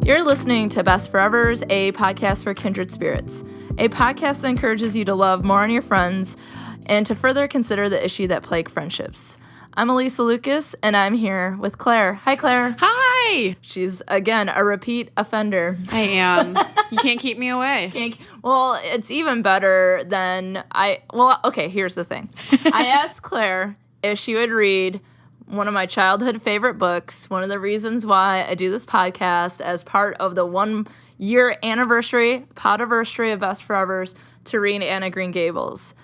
You're listening to Best Forevers, a podcast for kindred spirits, a podcast that encourages you to love more on your friends and to further consider the issue that plague friendships. I'm Alysa Lucas, and I'm here with Claire. Hi, Claire. Hi! She's, again, a repeat offender. I am. You can't keep me away. Well, it's even better than okay, here's the thing. I asked Claire if she would read one of my childhood favorite books, one of the reasons why I do this podcast as part of the 1-year anniversary, podiversary of Best Forevers, to read Anne of Green Gables.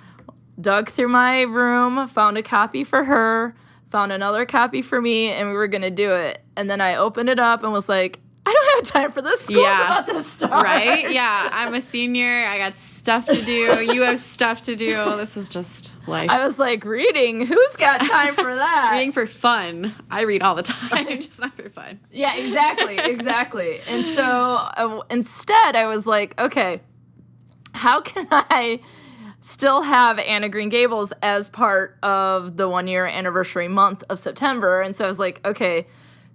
Dug through my room, found a copy for her, found another copy for me, and we were going to do it. And then I opened it up and was like, I don't have time for this. School's about to start. Right? Yeah. I'm a senior. I got stuff to do. You have stuff to do. This is just life. I was like, reading? Who's got time for that? Reading for fun. I read all the time, just not for fun. Yeah, exactly. And so instead, I was like, okay, how can I still have Anne of Green Gables as part of the 1-year anniversary month of September? And so I was like, okay,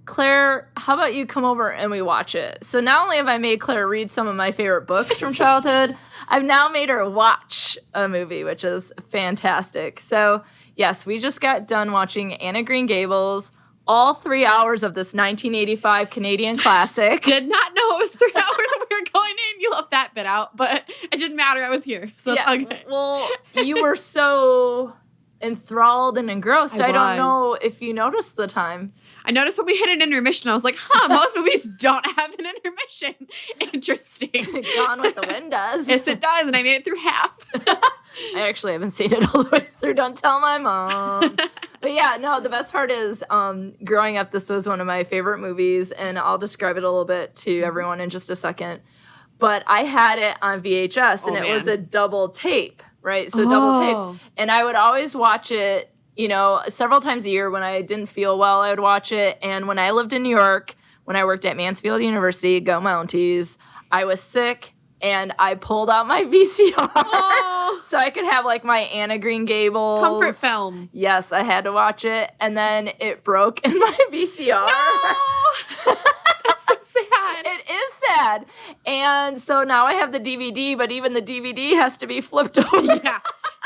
Claire, how about you come over and we watch it? So not only have I made Claire read some of my favorite books from childhood, I've now made her watch a movie, which is fantastic. So yes, we just got done watching Anne of Green Gables, all 3 hours of this 1985 Canadian classic. Did not know it was 3 hours when we were going in. You left that bit out, but it didn't matter. I was here, so it's okay. Well, you were so enthralled and engrossed. I don't know if you noticed the time. I noticed when we hit an intermission, I was like, most movies don't have an intermission. Interesting. Gone with the Wind does. Yes, it does, and I made it through half. I actually haven't seen it all the way through. Don't tell my mom. But yeah, no, the best part is growing up, this was one of my favorite movies, and I'll describe it a little bit to everyone in just a second. But I had it on VHS, and it was a double tape, right? So double tape. And I would always watch it, several times a year when I didn't feel well, I would watch it. And when I lived in New York, when I worked at Mansfield University, go Mounties, I was sick. And I pulled out my VCR so I could have, like, my Anne of Green Gables. Comfort film. Yes, I had to watch it. And then it broke in my VCR. No! That's so sad. It is sad. And so now I have the DVD, but even the DVD has to be flipped over. Yeah.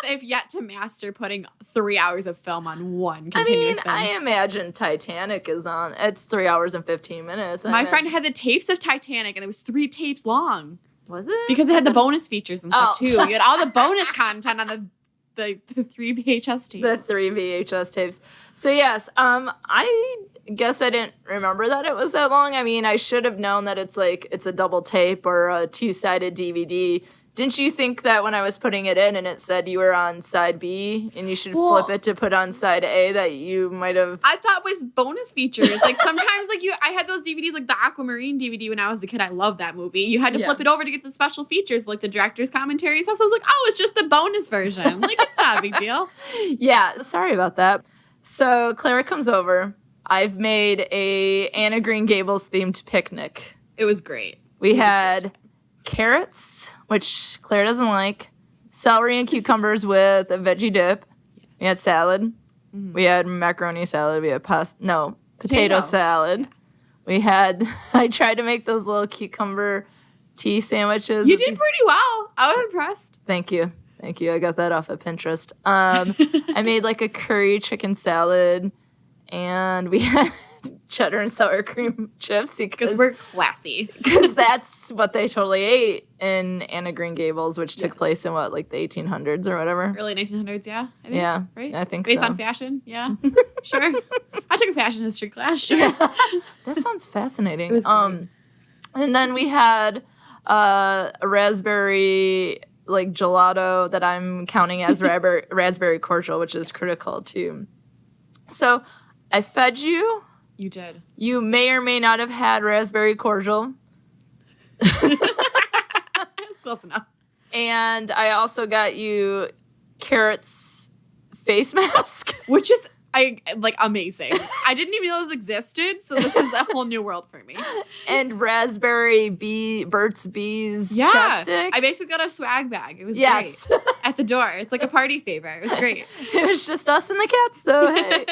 They've yet to master putting 3 hours of film on one continuous thing. I imagine Titanic is on. It's 3 hours and 15 minutes. My friend had the tapes of Titanic, and it was 3 tapes long. Was it? Because it had the bonus features and stuff, too. You had all the bonus content on the 3 VHS tapes. The 3 VHS tapes. So, yes, I guess I didn't remember that it was that long. I mean, I should have known that it's a double tape or a 2-sided DVD. Didn't you think that when I was putting it in and it said you were on side B and you should flip it to put on side A that you might have... I thought it was bonus features. Like sometimes I had those DVDs like the Aquamarine DVD when I was a kid. I loved that movie. You had to flip it over to get the special features like the director's commentary and stuff. So I was like, it's just the bonus version. Like it's not a big deal. Yeah, sorry about that. So Clara comes over. I've made a Anne of Green Gables themed picnic. It was great. We had carrots, which Claire doesn't like, celery and cucumbers with a veggie dip. Yes. We had salad. Mm-hmm. We had macaroni salad. We had potato salad. We had, I tried to make those little cucumber tea sandwiches. You did pretty well. I was impressed. Thank you. I got that off of Pinterest. I made like a curry chicken salad, and we had cheddar and sour cream chips because we're classy. Because that's what they totally ate in Anne of Green Gables, which took place in the 1800s or whatever. Early 1900s, yeah. I think, yeah, right. I think based so. on fashion, yeah, sure. I took a fashion history class. Sure. Yeah. That sounds fascinating. It was great. And then we had a raspberry gelato that I'm counting as raspberry cordial, which is critical too. So I fed you. You did. You may or may not have had raspberry cordial. It's close enough. And I also got you carrots face mask. Which is amazing. I didn't even know those existed, so this is a whole new world for me. And raspberry Burt's Bees chapstick. I basically got a swag bag. It was great. At the door. It's like a party favor. It was great. It was just us and the cats, though. Hey.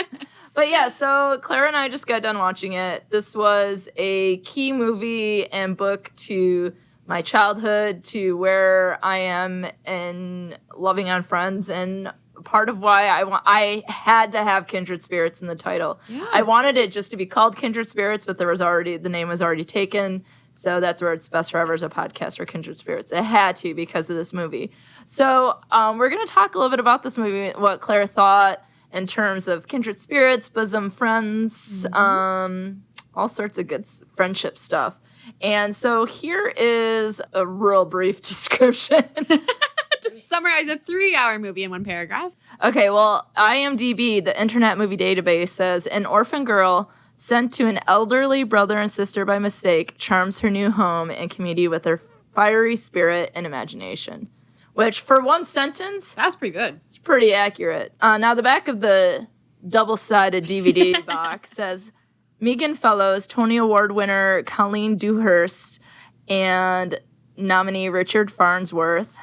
But yeah, so Clara and I just got done watching it. This was a key movie and book to my childhood, to where I am in loving on Friends, and part of why I had to have Kindred Spirits in the title. Yeah. I wanted it just to be called Kindred Spirits, but the name was already taken. So that's where it's Best Forever as a podcast for Kindred Spirits. It had to because of this movie. So we're going to talk a little bit about this movie, what Claire thought in terms of Kindred Spirits, Bosom Friends, all sorts of good friendship stuff. And so here is a real brief description. To summarize a 3-hour movie in one paragraph. Okay, well, IMDb, the Internet Movie Database, says an orphan girl sent to an elderly brother and sister by mistake charms her new home and community with her fiery spirit and imagination. Which, for one sentence, that's pretty good. It's pretty accurate. Now, the back of the double-sided DVD box says Megan Fellows, Tony Award winner Colleen Dewhurst, and nominee Richard Farnsworth,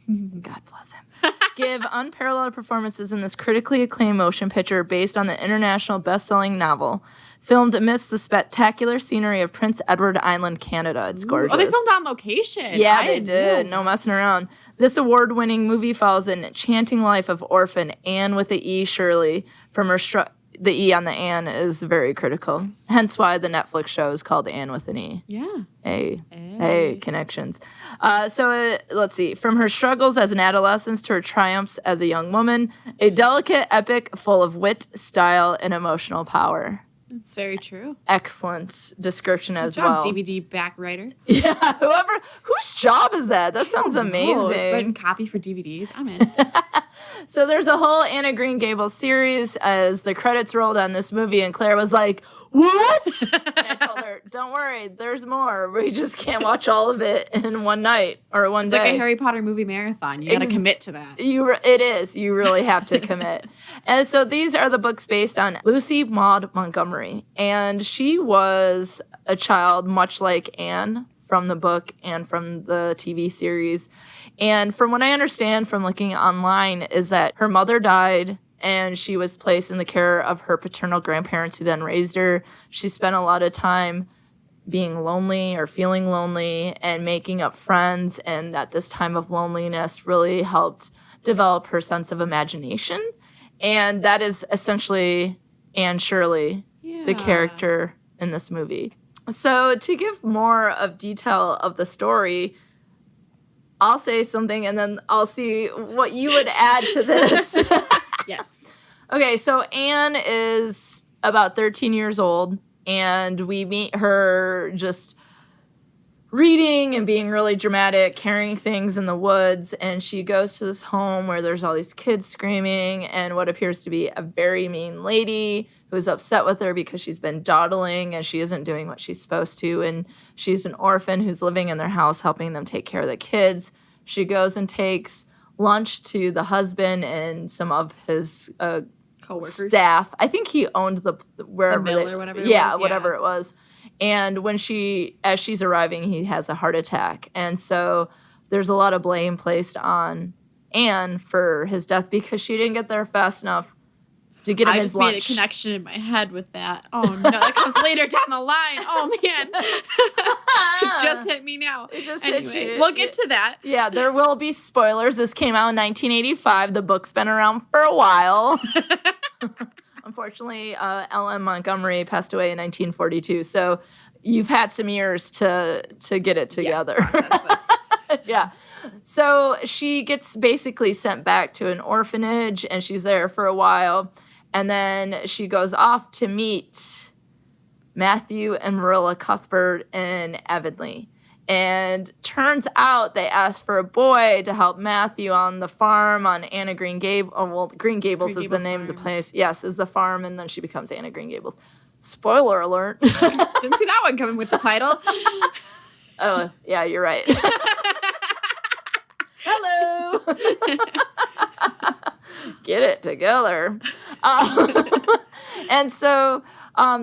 God bless him, give unparalleled performances in this critically acclaimed motion picture based on the international best-selling novel, filmed amidst the spectacular scenery of Prince Edward Island, Canada. It's gorgeous. Oh, they filmed on location. Yeah, they did. No messing around. This award-winning movie follows an enchanting life of orphan Anne with the E, Shirley, from her the E on the Anne is very critical. Nice. Hence why the Netflix show is called Anne with an E. Yeah. Hey, connections. Let's see. From her struggles as an adolescent to her triumphs as a young woman, a delicate epic full of wit, style, and emotional power. It's very true. Excellent description as Good job, well. DVD back writer. Yeah, whose job is that? That sounds amazing. Written copy for DVDs. I'm in. So there's a whole Anne of Green Gables series as the credits rolled on this movie, and Claire was like, what? And I told her, don't worry, there's more. We just can't watch all of it in one night or one day. It's like a Harry Potter movie marathon. You got to commit to that. It is. You really have to commit. And so these are the books based on Lucy Maud Montgomery. And she was a child much like Anne from the book and from the TV series. And from what I understand from looking online is that her mother died and she was placed in the care of her paternal grandparents who then raised her. She spent a lot of time being lonely or feeling lonely and making up friends, and that this time of loneliness really helped develop her sense of imagination. And that is essentially Anne Shirley, the character in this movie. So to give more of detail of the story, I'll say something and then I'll see what you would add to this. Yes. Okay, so Anne is about 13 years old, and we meet her just reading and being really dramatic, carrying things in the woods, and she goes to this home where there's all these kids screaming, and what appears to be a very mean lady who's upset with her because she's been dawdling and she isn't doing what she's supposed to, and she's an orphan who's living in their house helping them take care of the kids. She goes and takes lunch to the husband and some of his co-workers, staff. I think he owned the mill or whatever it was. Whatever it was. And as she's arriving, he has a heart attack. And so there's a lot of blame placed on Anne for his death because she didn't get there fast enough to get him his lunch. I just made a connection in my head with that. Oh, no. That comes later down the line. Oh, man. It just hit me now. It just hit you. We'll get to that. Yeah, there will be spoilers. This came out in 1985. The book's been around for a while. Unfortunately, L.M. Montgomery passed away in 1942. So you've had some years to get it together. Yeah. So she gets basically sent back to an orphanage, and she's there for a while. And then she goes off to meet Matthew and Marilla Cuthbert in Avonlea. And turns out they asked for a boy to help Matthew on the farm on Anne of Green Gables. Oh, well, Green Gables is the name of the place. Yes, is the farm, and then she becomes Anne of Green Gables. Spoiler alert. Didn't see that one coming with the title. Oh, yeah, you're right. Hello. Get it together. And so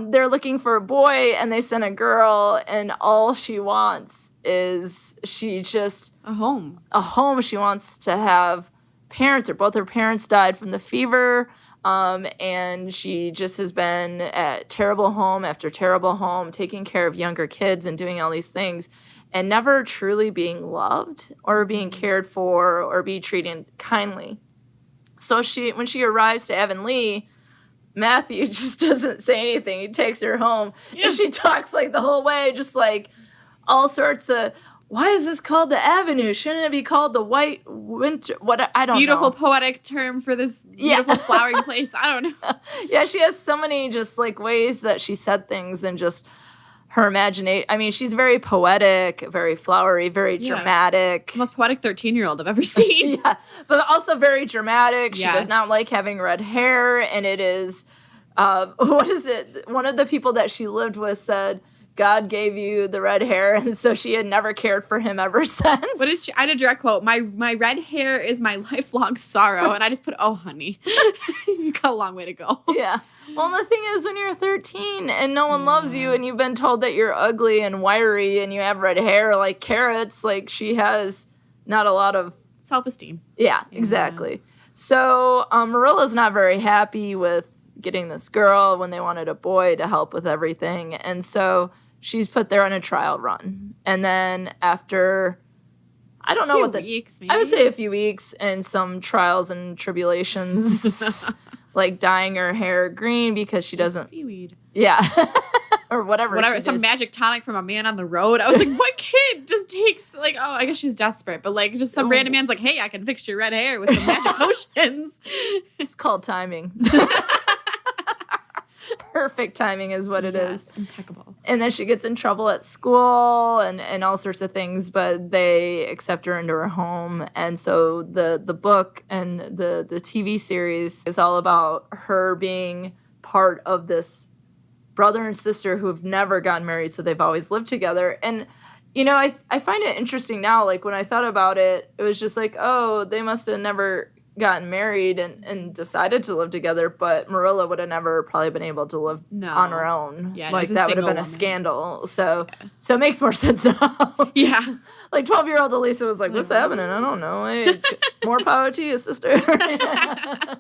they're looking for a boy, and they send a girl, and all she wants is a home. She wants to have parents, or both her parents died from the fever. And she just has been at terrible home after terrible home, taking care of younger kids and doing all these things, and never truly being loved or being cared for or be treated kindly. So when she arrives to Avonlea, Matthew just doesn't say anything. He takes her home, and she talks like the whole way, just like all sorts of, why is this called the Avenue? Shouldn't it be called the White Winter? What, I don't know. Beautiful poetic term for this beautiful flowering place. I don't know. Yeah, she has so many just like ways that she said things, and just her imagination. I mean, she's very poetic, very flowery, very dramatic. The most poetic 13-year-old I've ever seen. Yeah, but also very dramatic. She does not like having red hair, and it is, what is it? One of the people that she lived with said, God gave you the red hair, and so she had never cared for him ever since. What is she? I had a direct quote. My red hair is my lifelong sorrow, and I just put, oh, honey, you got a long way to go. Yeah. Well, the thing is, when you're 13 and no one loves you, and you've been told that you're ugly and wiry and you have red hair like carrots, like she has not a lot of self-esteem. Yeah, exactly. So Marilla's not very happy with getting this girl when they wanted a boy to help with everything. And so she's put there on a trial run. And then after, I don't know what weeks, maybe? I would say a few weeks and some trials and tribulations, like dyeing her hair green because she doesn't. Seaweed. Yeah. Or whatever. Some magic tonic from a man on the road. I was like, what kid just takes, like, oh, I guess she's desperate. But, like, just some random man's like, hey, I can fix your red hair with some magic potions. It's called timing. Perfect timing is what it is. Impeccable. And then she gets in trouble at school and all sorts of things, but they accept her into her home. And so the book and the TV series is all about her being part of this brother and sister who have never gotten married, so they've always lived together. And, you know, I find it interesting now, like, when I thought about it, it was just like, oh, they must have never gotten married and decided to live together, but Marilla would have never probably been able to live on her own. Yeah, like, that would have been a scandal. So it makes more sense now. Yeah. Like, 12-year-old Alysa was like, what's happening? I don't know. Hey, it's more power to you, sister. Oh,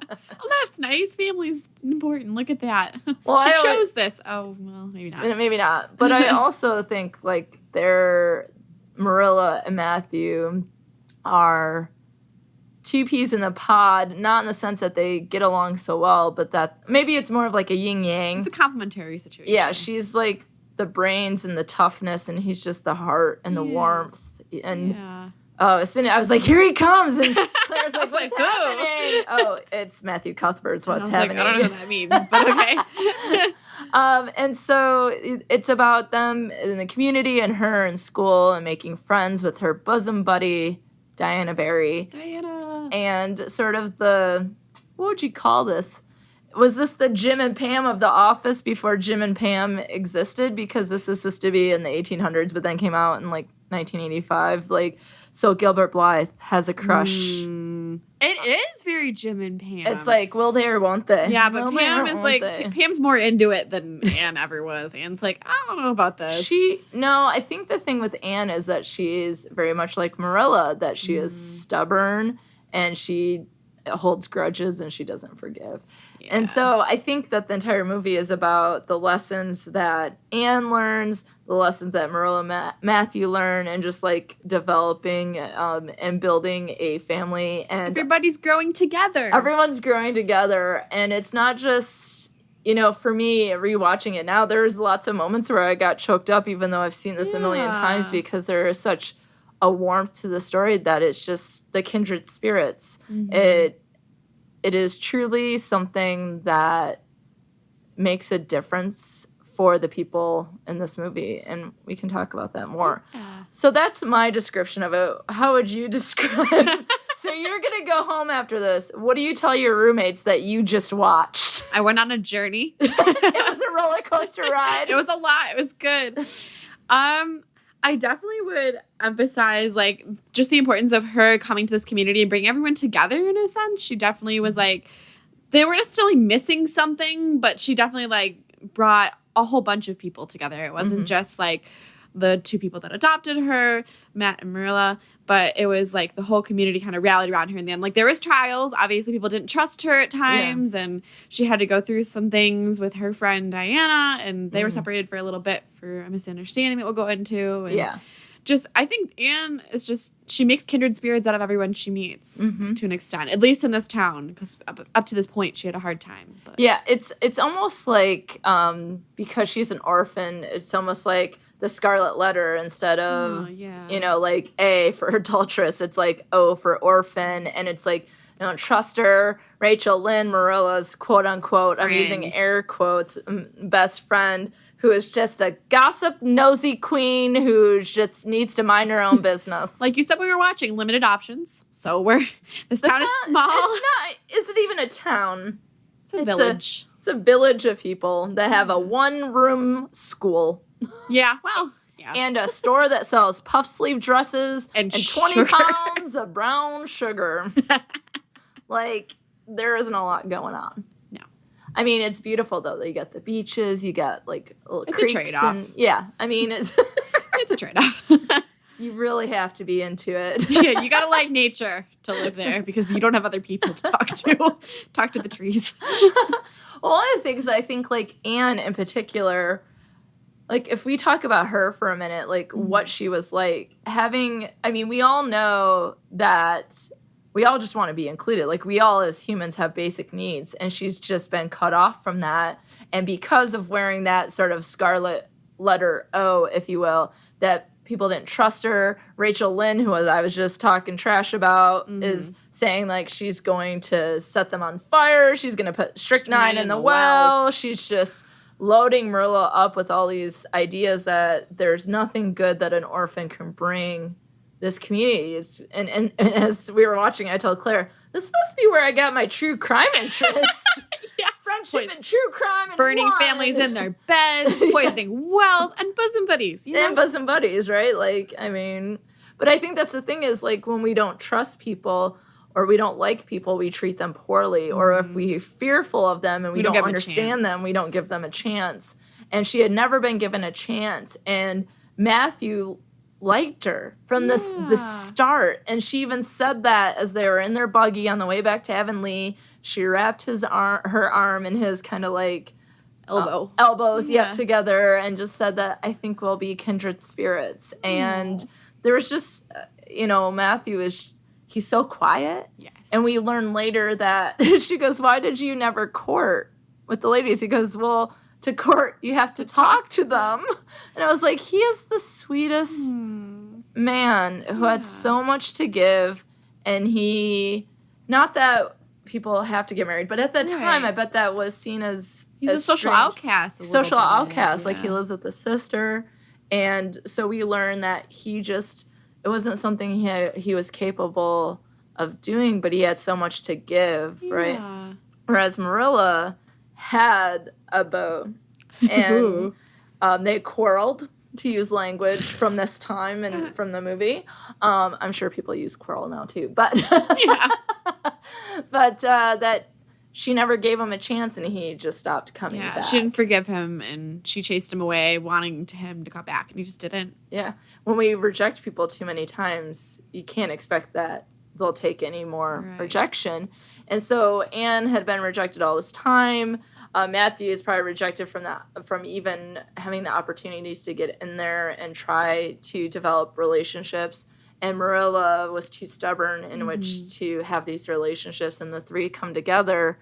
that's nice. Family's important. Look at that. Well, she chose this. Oh, well, maybe not. Maybe not. But I also think, like, Marilla and Matthew are two peas in a pod, not in the sense that they get along so well, but that maybe it's more of like a yin-yang. It's a complementary situation. Yeah, she's like the brains and the toughness, and he's just the heart and the warmth. And as soon as I was like, here he comes, and Claire's like, what's happening? Oh, it's Matthew Cuthbert's what's happening. Like, I don't know what that means, but okay. And so it's about them in the community and her in school and making friends with her bosom buddy, Diana Barry. And sort of what would you call this? Was this the Jim and Pam of The Office before Jim and Pam existed? Because this was supposed to be in the 1800s, but then came out in like 1985. Like, so Gilbert Blythe has a crush. It is very Jim and Pam. It's like, will they or won't they? Yeah, but Pam is like, Pam's more into it than Anne ever was. Anne's like, I don't know about this. No, I think the thing with Anne is that she is very much like Marilla, that she is stubborn and she holds grudges and she doesn't forgive. Yeah. And so I think that the entire movie is about the lessons that Anne learns, the lessons that Marilla Matthew learn, and just like developing and building a family. And everybody's growing together. Everyone's growing together. And it's not just, you know, for me, rewatching it now, there's lots of moments where I got choked up, even though I've seen this a million times, because there is such a warmth to the story that it's just the kindred spirits. Mm-hmm. It is truly something that makes a difference for the people in this movie, and we can talk about that more. Yeah. So that's my description of it. How would you describe? So you're going to go home after this. What do you tell your roommates that you just watched? I went on a journey. It was a roller coaster ride. It was a lot. It was good. I definitely would emphasize, like, just the importance of her coming to this community and bringing everyone together in a sense. She definitely was, like, they were necessarily missing something, but she definitely, like, brought a whole bunch of people together. It wasn't just, like, the two people that adopted her, Matt and Marilla. But it was like the whole community kind of rallied around her in the end. Like there was trials. Obviously, people didn't trust her at times, and she had to go through some things with her friend Diana, and they were separated for a little bit for a misunderstanding that we'll go into. And just, I think Anne is just, she makes kindred spirits out of everyone she meets to an extent, at least in this town, because up to this point she had a hard time. But. Yeah, it's almost like because she's an orphan, it's almost like the Scarlet Letter instead of, like A for adulteress, it's like O for orphan, and it's like, you don't trust her. Rachel Lynn, Marilla's quote unquote, I'm using air quotes, best friend, who is just a gossip, nosy queen who just needs to mind her own business. Like you said, we were watching limited options. So this town is small. Is it even a town? It's a village. It's a village of people that have a one-room school. Yeah, well, yeah. And a store that sells puff sleeve dresses and 20 pounds of brown sugar. Like, there isn't a lot going on. I mean, it's beautiful, though. You got the beaches. You got, like, little creeks. It's a trade-off. I mean, it's... it's a trade-off. You really have to be into it. Yeah, you got to like nature to live there because you don't have other people to talk to. Talk to the trees. Well, one of the things I think, like, Anne in particular, like, if we talk about her for a minute, like, what she was like, we all know that... We all just want to be included. Like, we all as humans have basic needs, and she's just been cut off from that. And because of wearing that sort of scarlet letter O, if you will, that people didn't trust her. Rachel Lynn, who I was just talking trash about, is saying, like, she's going to set them on fire. She's going to put strychnine in the well. She's just loading Marilla up with all these ideas that there's nothing good that an orphan can bring this community. And as we were watching, I told Claire, this must be where I got my true crime interest. Yeah, friendship and true crime and burning families in their beds, poisoning wells, and bosom buddies. You know? And bosom buddies, right? Like, I mean, but I think that's the thing is, like, when we don't trust people or we don't like people, we treat them poorly. Or if we're fearful of them and we don't understand them, we don't give them a chance. And she had never been given a chance. And Matthew liked her from the start. And she even said that as they were in their buggy on the way back to Avonlea. She wrapped her arm in his kind of like elbows together and just said that I think we'll be kindred spirits. And there was just, Matthew he's so quiet. Yes. And we learn later that she goes, why did you never court with the ladies? He goes, well, to court, you have to talk to them. And I was like, he is the sweetest man who had so much to give. And not that people have to get married, but at that time, I bet that was seen as he's a social outcast. Like he lives with a sister. And so we learn that it wasn't something he was capable of doing, but he had so much to give, right? Whereas Marilla had a beau, and they quarreled, to use language from this time and from the movie. I'm sure people use quarrel now too, but that she never gave him a chance, and he just stopped coming back. She didn't forgive him, and she chased him away, wanting him to come back, and he just didn't. Yeah. When we reject people too many times, you can't expect that they'll take any more rejection. And so Anne had been rejected all this time. Matthew is probably rejected from even having the opportunities to get in there and try to develop relationships. And Marilla was too stubborn in which to have these relationships, and the three come together.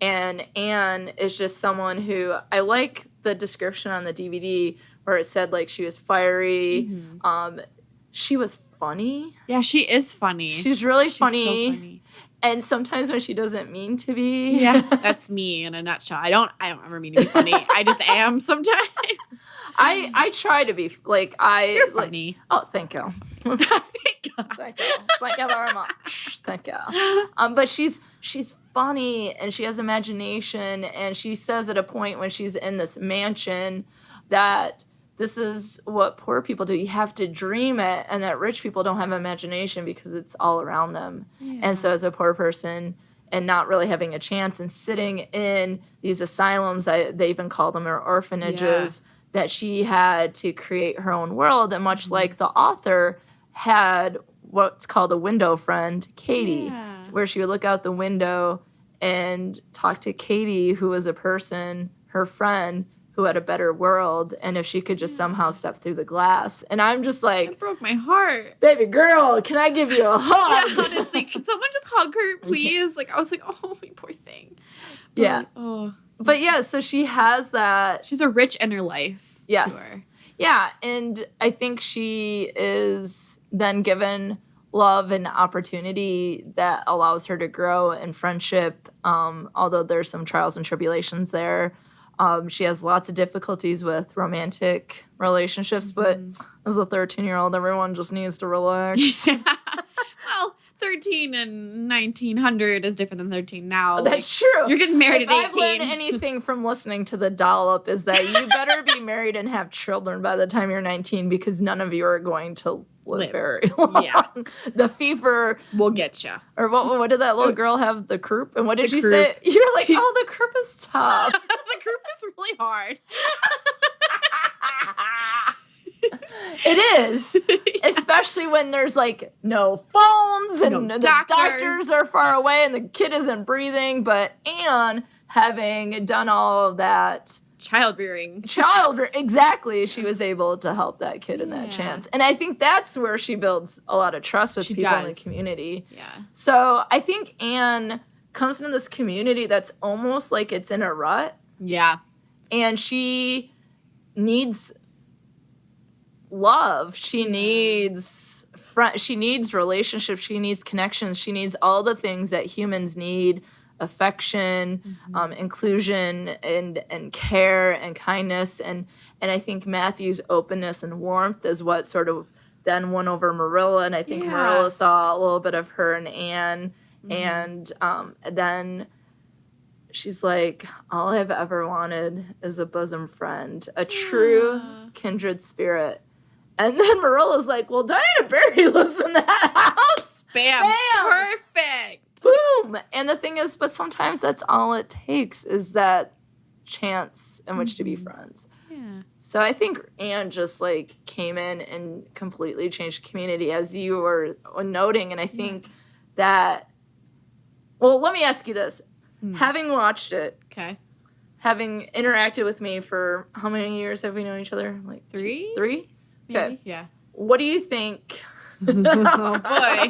And Anne is just someone who, I like the description on the DVD where it said, like, she was fiery. She was funny. Yeah, she is funny. She's really funny. So funny. And sometimes when she doesn't mean to be. Yeah, that's me in a nutshell. I don't ever mean to be funny. I just am sometimes. I try to be, like, You're funny. Oh, thank you. Thank God. Thank you. Thank you very much. Thank you. But she's funny, and she has imagination, and she says at a point when she's in this mansion that this is what poor people do. You have to dream it, and that rich people don't have imagination because it's all around them. Yeah. And so as a poor person and not really having a chance and sitting in these asylums, they even call them, or orphanages, that she had to create her own world. And much like the author had what's called a window friend, Katie, where she would look out the window and talk to Katie, who was a person, her friend, who had a better world, and if she could just somehow step through the glass. And I'm just like... It broke my heart. Baby girl, can I give you a hug? Yeah, honestly, can someone just hug her, please? Like, I was like, oh, my poor thing. But, yeah. Oh. But yeah, so she has that... She's a rich inner life to her. Yeah, and I think she is then given love and opportunity that allows her to grow in friendship, although there's some trials and tribulations there. She has lots of difficulties with romantic relationships, but as a 13-year-old, everyone just needs to relax. Yeah. Well, 13 in 1900 is different than 13 now. That's true. You're getting married at 18. If I've learned anything from listening to The Dollop is that you better be married and have children by the time you're 19 because none of you are going to live very long. Yeah. The fever will get you. Or what did that little girl have? The croup? And what did she say? You're like, oh, the croup is tough. The croup is really hard. It is. Especially when there's like no phones and the doctors are far away and the kid isn't breathing. But Anne, having done all of that child rearing, exactly, she was able to help that kid in that chance. And I think that's where she builds a lot of trust with people in the community. Yeah. So I think Anne comes into this community that's almost like it's in a rut. Yeah. And she needs love. She needs she needs relationships. She needs connections. She needs all the things that humans need: affection, inclusion, and care and kindness. And I think Matthew's openness and warmth is what sort of then won over Marilla. And I think Marilla saw a little bit of her in Anne. And then she's like, all I've ever wanted is a bosom friend, a true kindred spirit. And then Marilla's like, well, Diana Barry lives in that house. Bam. Perfect. Boom. And the thing is, but sometimes that's all it takes is that chance in which to be friends. Yeah. So I think Anne just like came in and completely changed the community, as you were noting. And I think that, well, let me ask you this. Having watched it, having interacted with me for how many years have we known each other? Like 3? 3? Okay. Yeah. What do you think? Oh, boy.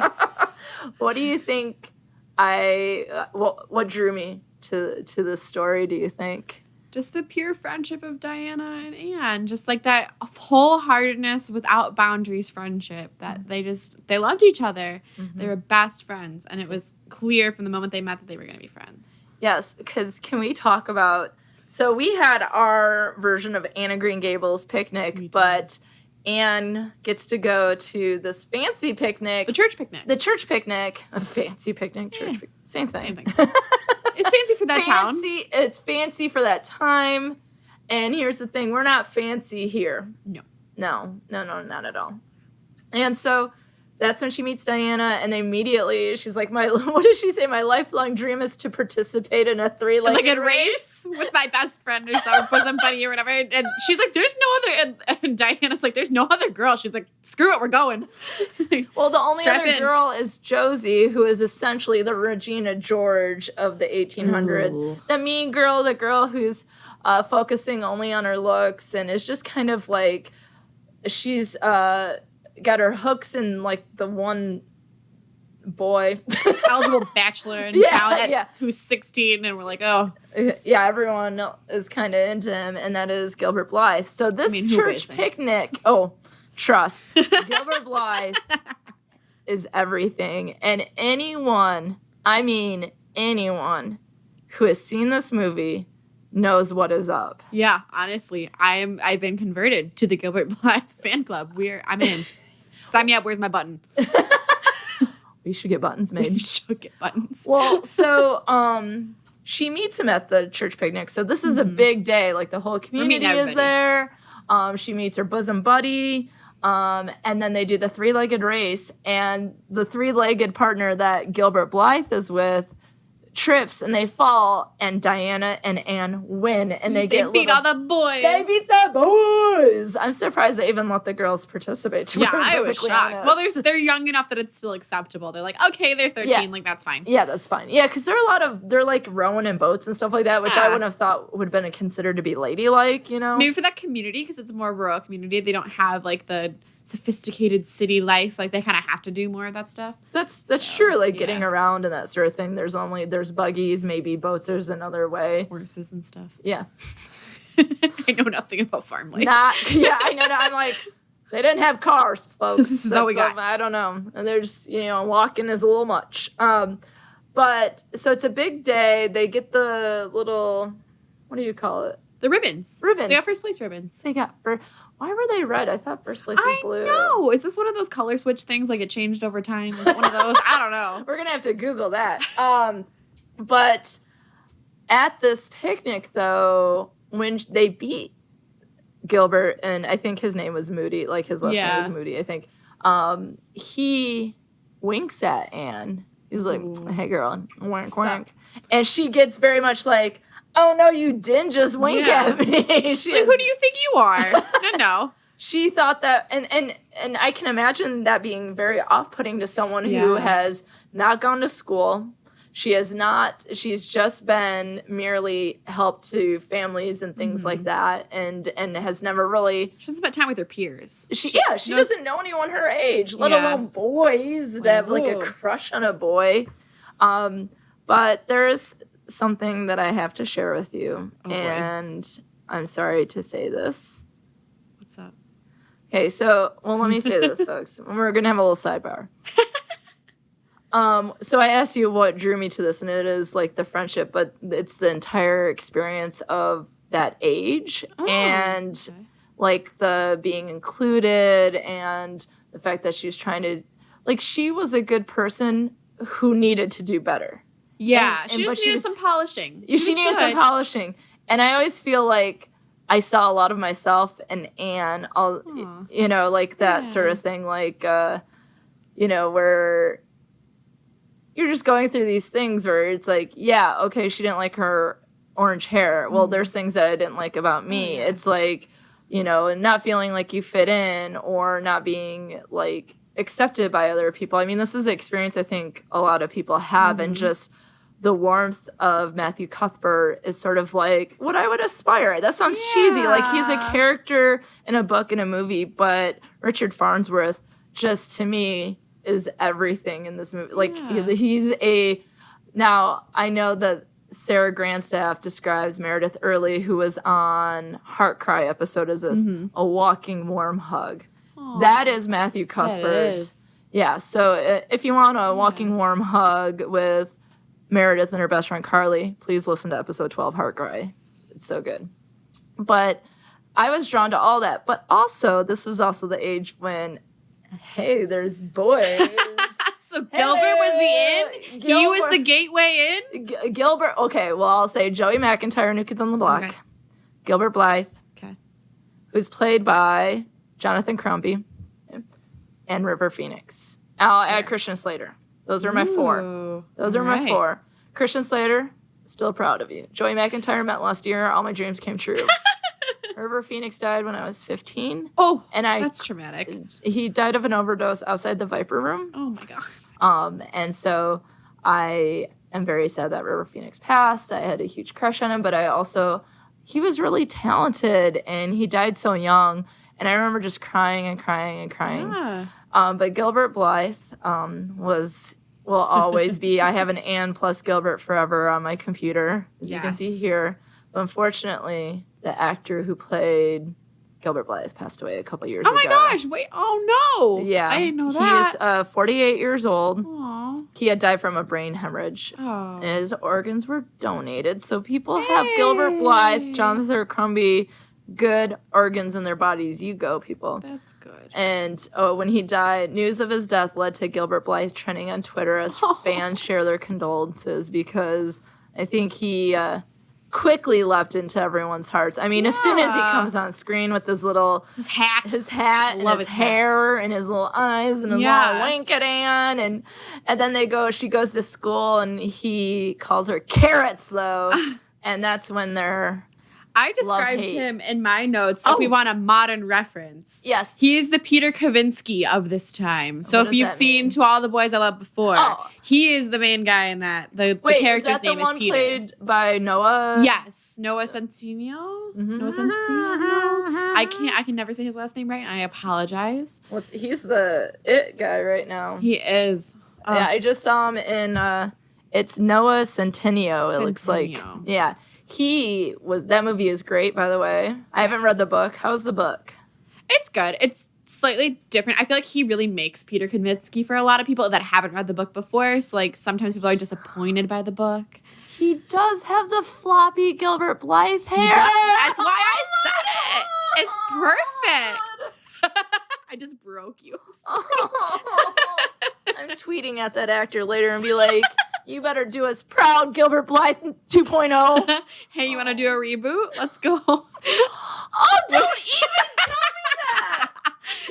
What do you think what drew me to this story, do you think? Just the pure friendship of Diana and Anne. Just like that wholeheartedness without boundaries friendship that they loved each other. They were best friends. And it was clear from the moment they met that they were going to be friends. Yes, because can we talk about... So we had our version of Anne of Green Gables picnic, but Anne gets to go to this fancy picnic. The church picnic. A fancy picnic, church picnic. Same thing. It's fancy for that town. It's fancy for that time. And here's the thing. We're not fancy here. No, not at all. And so that's when she meets Diana, and immediately she's like, what does she say? My lifelong dream is to participate in a 3-legged race with my best friend or some bosom buddy or whatever. And she's like, there's no other. And Diana's like, there's no other girl. She's like, screw it, we're going. Well, the only other girl is Josie, who is essentially the Regina George of the 1800s. Ooh. The mean girl, the girl who's focusing only on her looks and is just kind of like, she's... got her hooks in, like, the one boy. Eligible bachelor in town who's 16, and we're like, oh. Yeah, everyone is kind of into him, and that is Gilbert Blythe. So this church picnic, trust. Gilbert Blythe is everything. And anyone who has seen this movie knows what is up. Yeah, honestly, I've been converted to the Gilbert Blythe fan club. I'm in. Sign me up. Where's my button? We should get buttons made. We should get buttons. Well, so she meets him at the church picnic. So this is a big day. Like the whole community is there. She meets her bosom buddy. And then they do the 3-legged race. And the 3-legged partner that Gilbert Blythe is with trips and they fall, and Diana and Anne win, and they beat all the boys. They beat the boys. I'm surprised they even let the girls participate. Yeah, I was shocked. Honest. Well, they're young enough that it's still acceptable. They're like, okay, they're 13, like that's fine. Yeah, that's fine. Yeah, because they're like rowing in boats and stuff like that, which I wouldn't have thought would have been considered to be ladylike, you know? Maybe for that community, because it's a more rural community, they don't have like the sophisticated city life. Like they kind of have to do more of that stuff. That's true. Like getting around and that sort of thing. There's buggies, maybe boats. There's another way. Horses and stuff. Yeah. I know nothing about farm life. I know. I'm like, they didn't have cars, folks. This is all we got. I don't know. And they're just, walking is a little much. But so it's a big day. They get the little, what do you call it? The ribbons. They got first place ribbons. Why were they red? I thought first place was blue. I know. Is this one of those color switch things? Like it changed over time? Is it one of those? I don't know. We're going to have to Google that. But at this picnic, though, when they beat Gilbert, and I think his name was Moody, like his last name was Moody, I think, he winks at Anne. He's like, hey, girl, wink, wink. And she gets very much like, oh, no, you didn't just wink at me. Who do you think you are? No. She thought that, and I can imagine that being very off-putting to someone who has not gone to school. She's just been merely help to families and things like that, and has never really... She doesn't spend time with her peers. She doesn't know anyone her age, let alone boys, to have like a crush on a boy. But there's something that I have to share with you, and I'm sorry to say this. What's up? Okay, let me say this, folks. We're going to have a little sidebar. So I asked you what drew me to this, and it is like the friendship, but it's the entire experience of that age and like the being included and the fact that she was trying to, like, she was a good person who needed to do better. Yeah, she just needed some polishing. She needed some polishing. And I always feel like I saw a lot of myself in Anne, like that sort of thing, like, where you're just going through these things where it's like, yeah, okay, she didn't like her orange hair. Well, there's things that I didn't like about me. It's like, not feeling like you fit in or not being, like, accepted by other people. I mean, this is an experience I think a lot of people have, and just the warmth of Matthew Cuthbert is sort of like what I would aspire. That sounds cheesy. Like, he's a character in a book, in a movie, but Richard Farnsworth, just to me, is everything in this movie. Like, now, I know that Sarah Grandstaff describes Meredith Early, who was on Heart Cry episode, as this a walking warm hug. Aww. That is Matthew Cuthbert's. Yeah, so if you want a walking warm hug with Meredith and her best friend Carly, please listen to episode 12, Heart Cry. It's so good. But I was drawn to all that. But also, this was also the age when, hey, there's boys. So Gilbert was the in? He was the gateway in? Gilbert, okay, well, I'll say Joey McIntyre, New Kids on the Block. Okay. Gilbert Blythe. Okay. Who's played by Jonathan Crombie and River Phoenix. I'll add Christian Slater. Those are my four. My four. Christian Slater, still proud of you. Joey McIntyre, met last year. All my dreams came true. River Phoenix died when I was 15. Oh, and that's traumatic. He died of an overdose outside the Viper Room. Oh, my God. And so I am very sad that River Phoenix passed. I had a huge crush on him, but he was really talented, and he died so young. And I remember just crying and crying and crying. Yeah. But Gilbert Blythe will always be. I have an Anne plus Gilbert forever on my computer, as you can see here. But unfortunately, the actor who played Gilbert Blythe passed away a couple years ago. Oh my gosh! Wait! Oh no! Yeah, I didn't know that. He is 48 years old. Aww. He had died from a brain hemorrhage. Oh. His organs were donated, so people have Gilbert Blythe, Jonathan Crombie, good organs in their bodies. You go, people. That's good. And when he died, news of his death led to Gilbert Blythe trending on Twitter as fans share their condolences, because I think he quickly leapt into everyone's hearts. I mean, as soon as he comes on screen with his hat, and his hair, and his little eyes, and his little wink at Anne, and then she goes to school, and he calls her carrots, though, and that's when they're. I described him in my notes if we want a modern reference. Yes. He is the Peter Kavinsky of this time. So if you've seen To All the Boys I Loved Before, he is the main guy in that. The character's name is Peter. Is that the one played by Noah? Yes. Noah Centineo? Mm-hmm. Noah Centineo? I can never say his last name right, and I apologize. He's the it guy right now. He is. Yeah, I just saw him in, it's Noah Centineo, it looks like. Yeah. That movie is great, by the way. I haven't read the book. How's the book? It's good. It's slightly different. I feel like he really makes Peter Kavinsky for a lot of people that haven't read the book before. So, like, sometimes people are disappointed by the book. He does have the floppy Gilbert Blythe hair. That's why I said it. It's perfect. I just broke you. I'm tweeting at that actor later and be like, you better do us proud, Gilbert Blythe 2.0. Hey, you want to do a reboot? Let's go. Oh, don't even tell me that.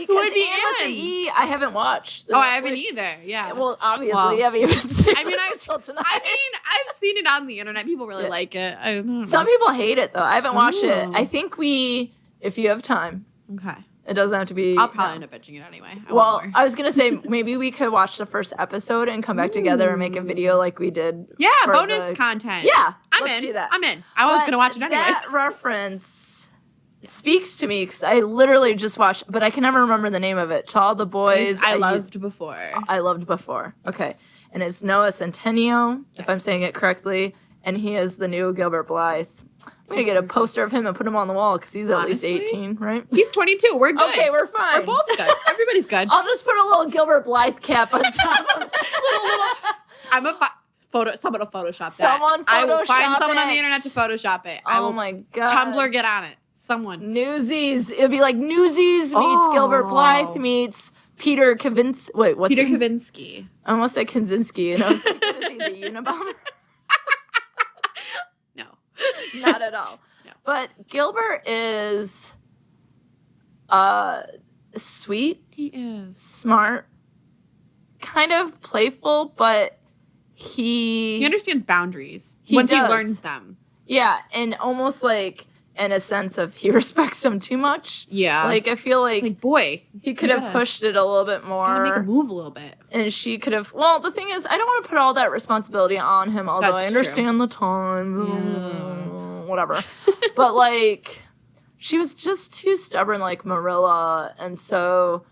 Who would be Anne with the E? I haven't watched. I haven't either. Yeah. Well, obviously, you haven't even seen I've seen it on the internet. People really like it. I don't know. Some people hate it, though. I haven't watched it. I think if you have time. Okay. It doesn't have to be. I'll probably end up bitching it anyway. I was going to say maybe we could watch the first episode and come back together and make a video like we did. Yeah, bonus content. Yeah, let's do that. I'm in. I was going to watch it anyway. That reference speaks to me because I literally just watched, but I can never remember the name of it. To All the Boys I Loved Before. I Loved Before. Okay. Yes. And it's Noah Centineo, if I'm saying it correctly, and he is the new Gilbert Blythe. I'm going to get a poster of him and put him on the wall because he's at least 18, right? He's 22. We're good. Okay, we're fine. We're both good. Everybody's good. I'll just put a little Gilbert Blythe cap on top of it. I'm a someone will Photoshop that. Someone Photoshop I will find it. someone on the internet to Photoshop it. Oh my God. Tumblr, get on it. Someone. Newsies. It'd be like Newsies meets Gilbert Blythe meets Peter Kavinsky. Wait, what's Peter Kavinsky. I almost said Kaczynski, and I was like, is he the Unabomber? No. Not at all. No. But Gilbert is sweet. He is. Smart. Kind of playful, but he understands boundaries once he learns them. Yeah, and almost like in a sense of he respects him too much. Yeah. Like, I feel like, it's like, boy, he could have pushed it a little bit more. Gotta make a move a little bit. And she could have, well, the thing is, I don't want to put all that responsibility on him, although I understand the time. Whatever. But, like, she was just too stubborn like Marilla, and so...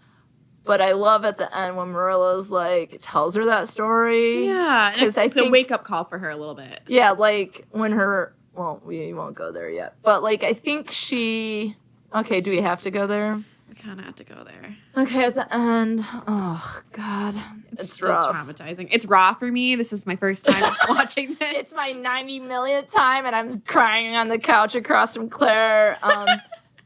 But I love at the end when Marilla's, like, tells her that story. Yeah, and it's a wake-up call for her a little bit. Yeah, like, when her... Well, we won't go there yet. But, like, I think she... Okay, do we have to go there? We kind of have to go there. Okay, at the end... Oh, God. It's still rough. Traumatizing. It's raw for me. This is my first time watching this. It's my 90 millionth time, and I'm crying on the couch across from Claire.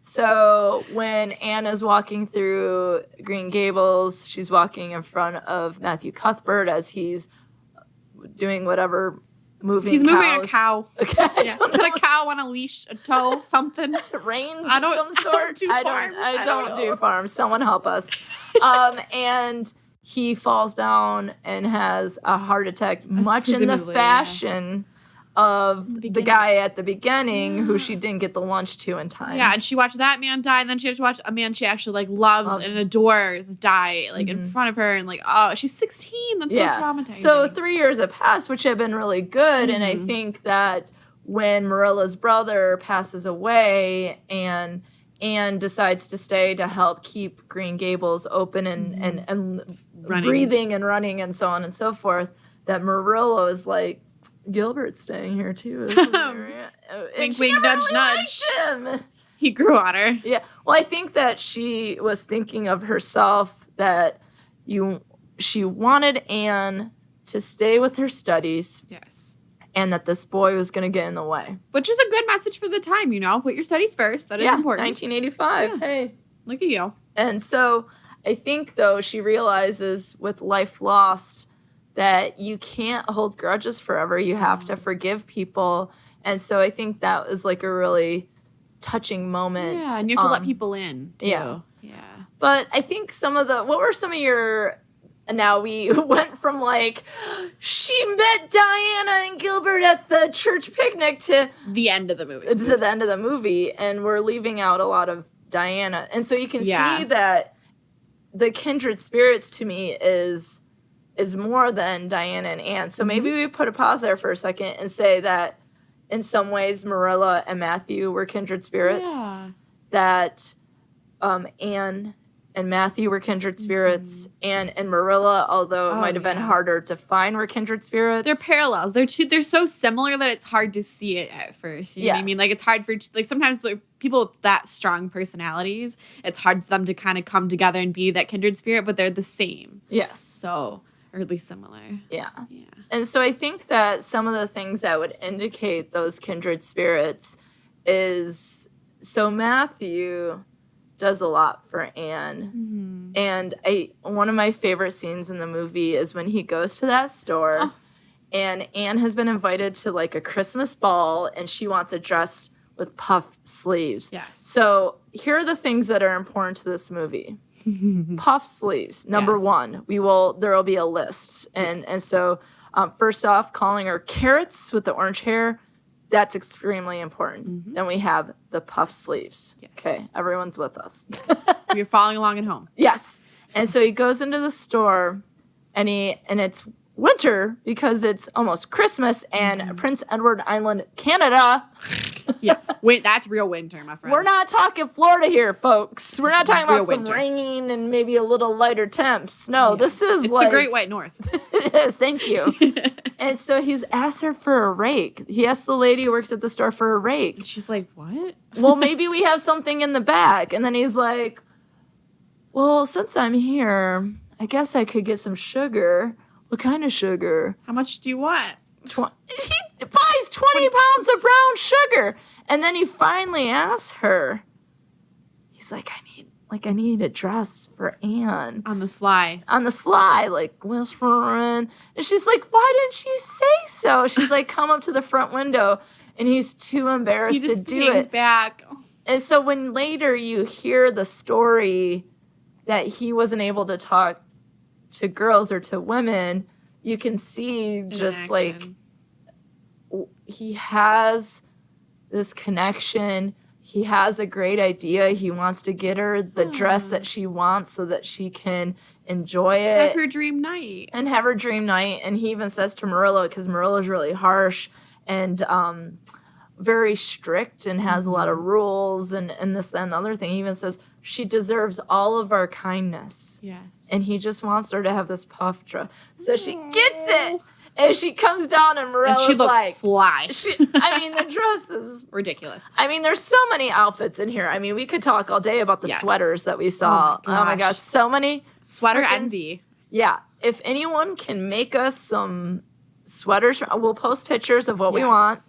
So when Anne is walking through Green Gables, she's walking in front of Matthew Cuthbert as he's doing whatever, moving He's moving a cow. Okay. Yeah. He's got a cow on a leash, a toe, something. Reins of some sort. I don't do farms. Someone help us. And he falls down and has a heart attack, much in the fashion of the guy at the beginning who she didn't get the lunch to in time. Yeah, and she watched that man die, and then she had to watch a man she actually like loves and adores die like in front of her, and like, oh, she's 16. That's so traumatizing. So 3 years have passed, which have been really good, and I think that when Marilla's brother passes away and Anne decides to stay to help keep Green Gables open and breathing and running and so on and so forth, that Marilla is like, Gilbert's staying here too. Wink, wink, nudge, nudge. He grew on her. Yeah. Well, I think that she was thinking of herself that she wanted Anne to stay with her studies. Yes. And that this boy was going to get in the way. Which is a good message for the time, you know? Put your studies first. That is important. 1985. Yeah. Hey. Look at you. And so I think, though, she realizes with life lost that you can't hold grudges forever. You have to forgive people. And so I think that was like a really touching moment. Yeah, and you have to let people in, too. Yeah. Yeah. But I think what were some of your, now we went from like, she met Diana and Gilbert at the church picnic to the end of the movie. To the end of the movie, and we're leaving out a lot of Diana. And so you can see that the kindred spirits to me is more than Diana and Anne. So maybe we put a pause there for a second and say that in some ways Marilla and Matthew were kindred spirits. Yeah. That Anne and Matthew were kindred spirits. Anne and Marilla, although it might have been harder to find, were kindred spirits. They're parallels. They're so similar that it's hard to see it at first. You know what I mean? Like, it's hard for, like, sometimes like, people with that strong personalities, it's hard for them to kind of come together and be that kindred spirit, but they're the same. Yes. So, or at least similar. Yeah. Yeah. And so I think that some of the things that would indicate those kindred spirits is, so Matthew does a lot for Anne. And one of my favorite scenes in the movie is when he goes to that store and Anne has been invited to like a Christmas ball and she wants a dress with puffed sleeves. Yes. So here are the things that are important to this movie. Puffed sleeves. Number one, there will be a list. And so first off, calling her Carrots with the orange hair. That's extremely important. Then we have the puff sleeves. Yes. Okay, everyone's with us. Yes. You're following along at home. Yes. And so he goes into the store, and it's winter because it's almost Christmas, and Prince Edward Island, Canada. Yeah, wait, that's real winter, my friend. We're not talking Florida here, folks. We're not talking about winter. Some rain and maybe a little lighter temps. No, this is it's like... the Great White North. It is, thank you. And so he's asked her for a rake. He asked the lady who works at the store for a rake. And she's like, what? Well, maybe we have something in the back. And then he's like, well, since I'm here, I guess I could get some sugar. What kind of sugar? How much do you want? He buys 20 pounds of brown sugar. And then he finally asks her, he's like, I need a dress for Anne. On the sly, like whispering. And she's like, why didn't you say so? She's like, come up to the front window. And he's too embarrassed to do it. He just back. And so when later you hear the story that he wasn't able to talk to girls or to women, you can see just like he has this connection. He has a great idea. He wants to get her the dress that she wants so that she can enjoy it. Have her dream night. And have her dream night. And he even says to Marilla, because Marilla's really harsh and very strict and has a lot of rules and this, that, and the other thing. He even says, she deserves all of our kindness. Yes. And he just wants her to have this puff dress. So she gets it. And she comes down and Marilla's and she looks like... fly. the dress is... ridiculous. I mean, there's so many outfits in here. I mean, we could talk all day about the sweaters that we saw. Oh my gosh, so many. Sweater envy. Yeah. If anyone can make us some sweaters, we'll post pictures of what we want.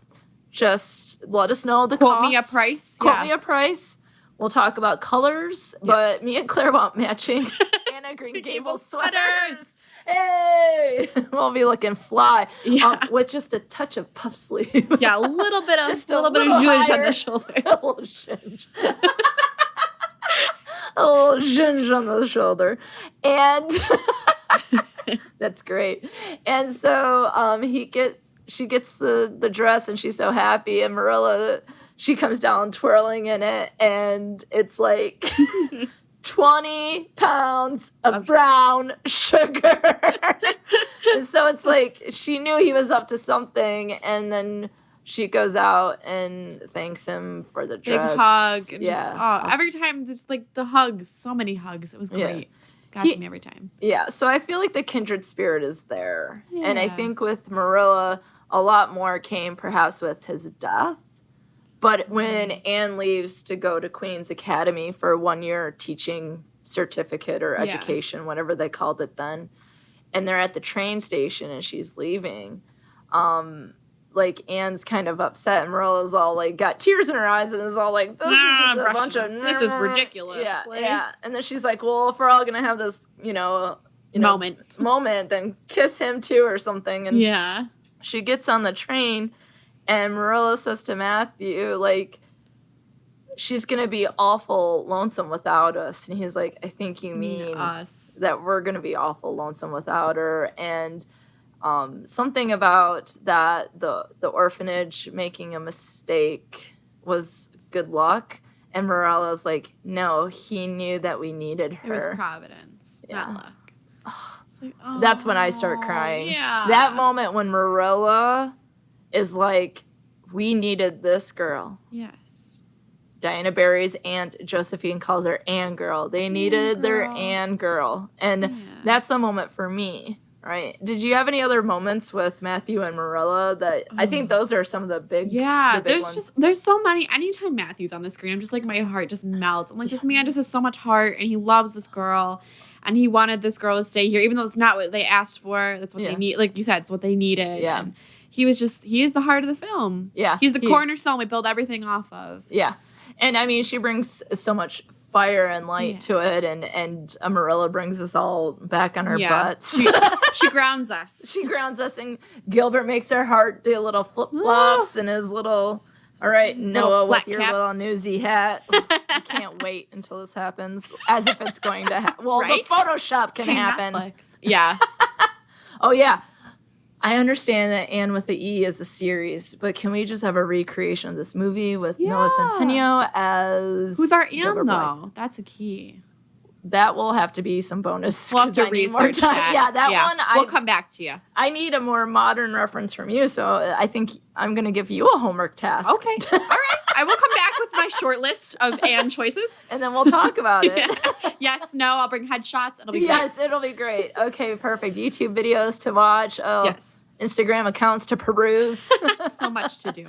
Just let us know the cost. Quote me a price. Quote me a price. We'll talk about colors, but me and Claire want matching Anne of Green Gables sweaters. Hey, we'll be looking fly with just a touch of puff sleeve. Yeah, a little bit of zhuzh on the shoulder. A little zhuzh. A little zhuzh on the shoulder, and that's great. And so she gets the dress, and she's so happy. And Marilla, she comes down twirling in it, and it's like 20 pounds of brown sugar. And so it's like she knew he was up to something, and then she goes out and thanks him for the dress. Big hug. And just, every time, there's like the hugs, so many hugs. It was great. Got to me every time. Yeah, so I feel like the kindred spirit is there. Yeah. And I think with Marilla, a lot more came perhaps with his death. But when Anne leaves to go to Queen's Academy for a 1-year teaching certificate or education, whatever they called it then, and they're at the train station and she's leaving, like Anne's kind of upset and Marilla's all like got tears in her eyes and is all like, this is just a bunch of... This is ridiculous. Yeah. And then she's like, well, if we're all going to have this, moment, then kiss him too or something. And yeah. she gets on the train, and Marilla says to Matthew, like, she's going to be awful lonesome without us. And he's like, I think you mean us. that we're going to be awful lonesome without her. And something about that, the orphanage making a mistake was good luck. And Marilla's like, no, he knew that we needed her. It was providence, not luck. Like, that's when I start crying. Yeah. That moment when Marilla is like, we needed this girl. Yes. Diana Barry's aunt Josephine calls her Anne girl. They needed their Anne girl. And that's the moment for me, right? Did you have any other moments with Matthew and Marilla that I think those are some of the big the big ones. There's so many. Anytime Matthew's on the screen, I'm just like, my heart just melts. I'm like, this man just has so much heart, and he loves this girl, and he wanted this girl to stay here, even though it's not what they asked for. That's what they need. Like you said, it's what they needed. Yeah. And he is the heart of the film. Yeah. He's the cornerstone we build everything off of. Yeah. And I mean, she brings so much fire and light to it, and Marilla brings us all back on our butts. She grounds us. She grounds us, and Gilbert makes her heart do little flip-flops and his little, all right, his Noah, with your little newsy hat. I can't wait until this happens, as if it's going to happen. Well, the Photoshop can happen. Netflix. Yeah. Oh, yeah. I understand that Anne with the E is a series, but can we just have a recreation of this movie with Noah Centineo as... Who's our Anne, though? That's a key. That will have to be some bonus. We'll have to research that. Yeah, that one... We'll come back to you. I need a more modern reference from you, so I think I'm going to give you a homework task. Okay. All right. I will come back with my short list of Anne choices. And then we'll talk about it. Yes, no, I'll bring headshots. It'll be great. Yes, it'll be great. Okay, perfect. YouTube videos to watch. Yes. Instagram accounts to peruse. So much to do.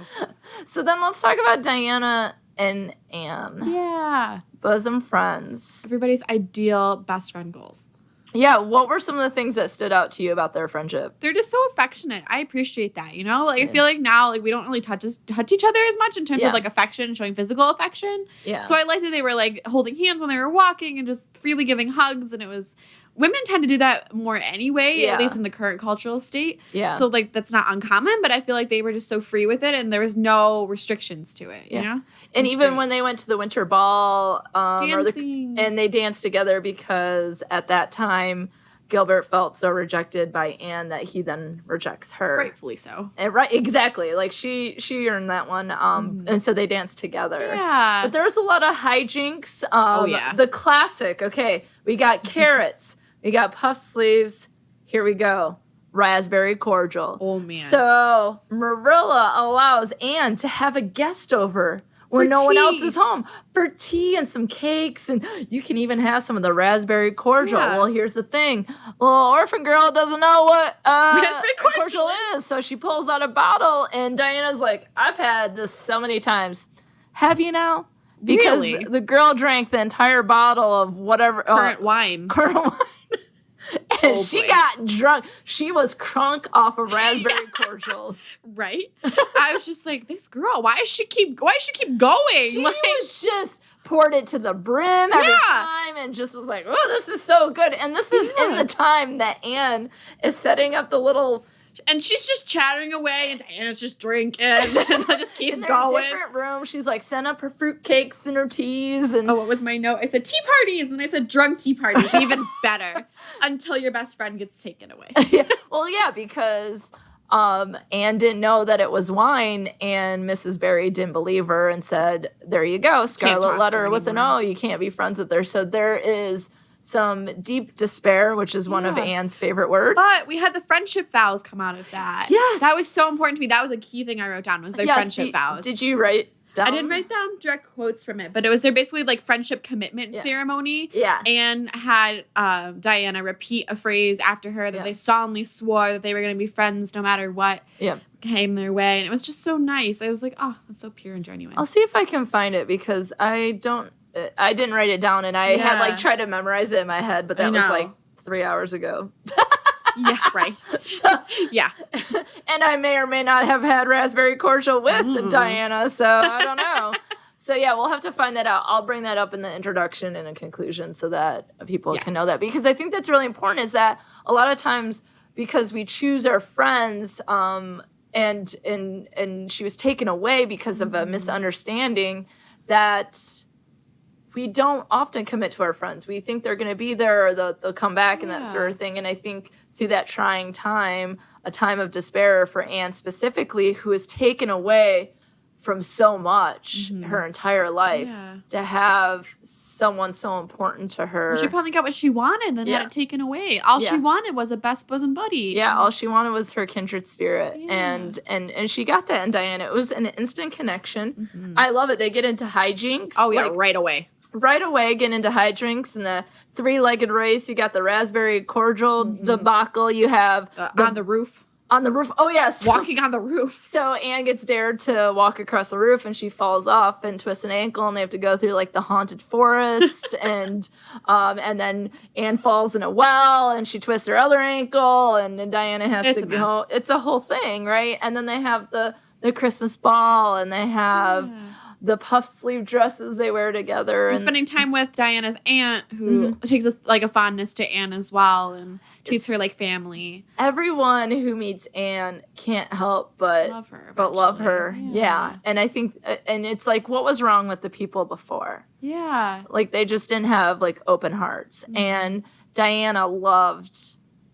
So then let's talk about Diana and Anne. Yeah. Bosom friends. Everybody's ideal best friend goals. Yeah, what were some of the things that stood out to you about their friendship? They're just so affectionate. I appreciate that, you know? Like, I feel like now, like, we don't really touch each other as much in terms of, like, affection, showing physical affection. Yeah. So I liked that they were, like, holding hands when they were walking and just freely giving hugs, and it was... Women tend to do that more anyway, at least in the current cultural state. Yeah. So, like, that's not uncommon, but I feel like they were just so free with it, and there was no restrictions to it, you know? And even when they went to the winter ball, dancing. and they danced together because at that time, Gilbert felt so rejected by Anne that he then rejects her. Rightfully so. And exactly. Like, she earned that one, and so they danced together. Yeah. But there was a lot of hijinks. Yeah. The classic, okay, we got carrots. We got puff sleeves. Here we go. Raspberry cordial. Oh, man. So Marilla allows Anne to have a guest over when no one else is home for tea and some cakes. And you can even have some of the raspberry cordial. Yeah. Well, here's the thing. Little orphan girl doesn't know what raspberry cordial is. So she pulls out a bottle, and Diana's like, I've had this so many times. Have you now? Because the girl drank the entire bottle of whatever. Current wine. And she got drunk. She was crunk off of raspberry cordial. Right? I was just like, this girl, why does she keep going? She was just poured it to the brim every time and just was like, oh, this is so good. And this is in the time that Anne is setting up the little... And she's just chattering away, and Diana's just drinking, and it just keeps going. In a different room, she's like sent up her fruit cakes and her teas. And what was my note? I said tea parties, and then I said drunk tea parties, even better, until your best friend gets taken away. Well, yeah, because Anne didn't know that it was wine, and Mrs. Barry didn't believe her and said, there you go, scarlet letter with an O. You can't be friends with her. So there is... some deep despair, which is one of Anne's favorite words. But we had the friendship vows come out of that. Yes. That was so important to me. That was a key thing I wrote down, was their friendship vows. Did you write down? I didn't write down direct quotes from it, but it was their basically like friendship commitment ceremony. Yeah. And had Diana repeat a phrase after her that they solemnly swore that they were going to be friends no matter what came their way. And it was just so nice. I was like, oh, that's so pure and genuine. I'll see if I can find it, because I didn't write it down, and I had tried to memorize it in my head, but that was like 3 hours ago. Yeah, right. So, yeah. And I may or may not have had raspberry cordial with Diana, so I don't know. So, yeah, we'll have to find that out. I'll bring that up in the introduction and a conclusion so that people can know that. Because I think that's really important is that a lot of times because we choose our friends and she was taken away because of a misunderstanding that we don't often commit to our friends. We think they're going to be there or they'll come back and that sort of thing. And I think through that trying time, a time of despair for Anne specifically, who is taken away from so much her entire life, to have someone so important to her. She finally got what she wanted and then had it taken away. All she wanted was a best bosom buddy. Yeah, all she wanted was her kindred spirit. Yeah. And she got that in Diana. It was an instant connection. I love it. They get into hijinks. Oh, yeah, right away. Right away, get into hijinks and the three-legged race. You got the raspberry cordial debacle. You have on the roof. On the roof. Oh, yes. Walking on the roof. So Anne gets dared to walk across the roof and she falls off and twists an ankle and they have to go through like the haunted forest and then Anne falls in a well and she twists her other ankle and Diana has to go. It's a whole thing, right? And then they have the Christmas ball and they have the puff sleeve dresses they wear together. And spending time with Diana's aunt, who takes a fondness to Anne as well and treats her like family. Everyone who meets Anne can't help but love her. Yeah. And I think, and it's like, what was wrong with the people before? Yeah. Like, they just didn't have, like, open hearts. And Diana loved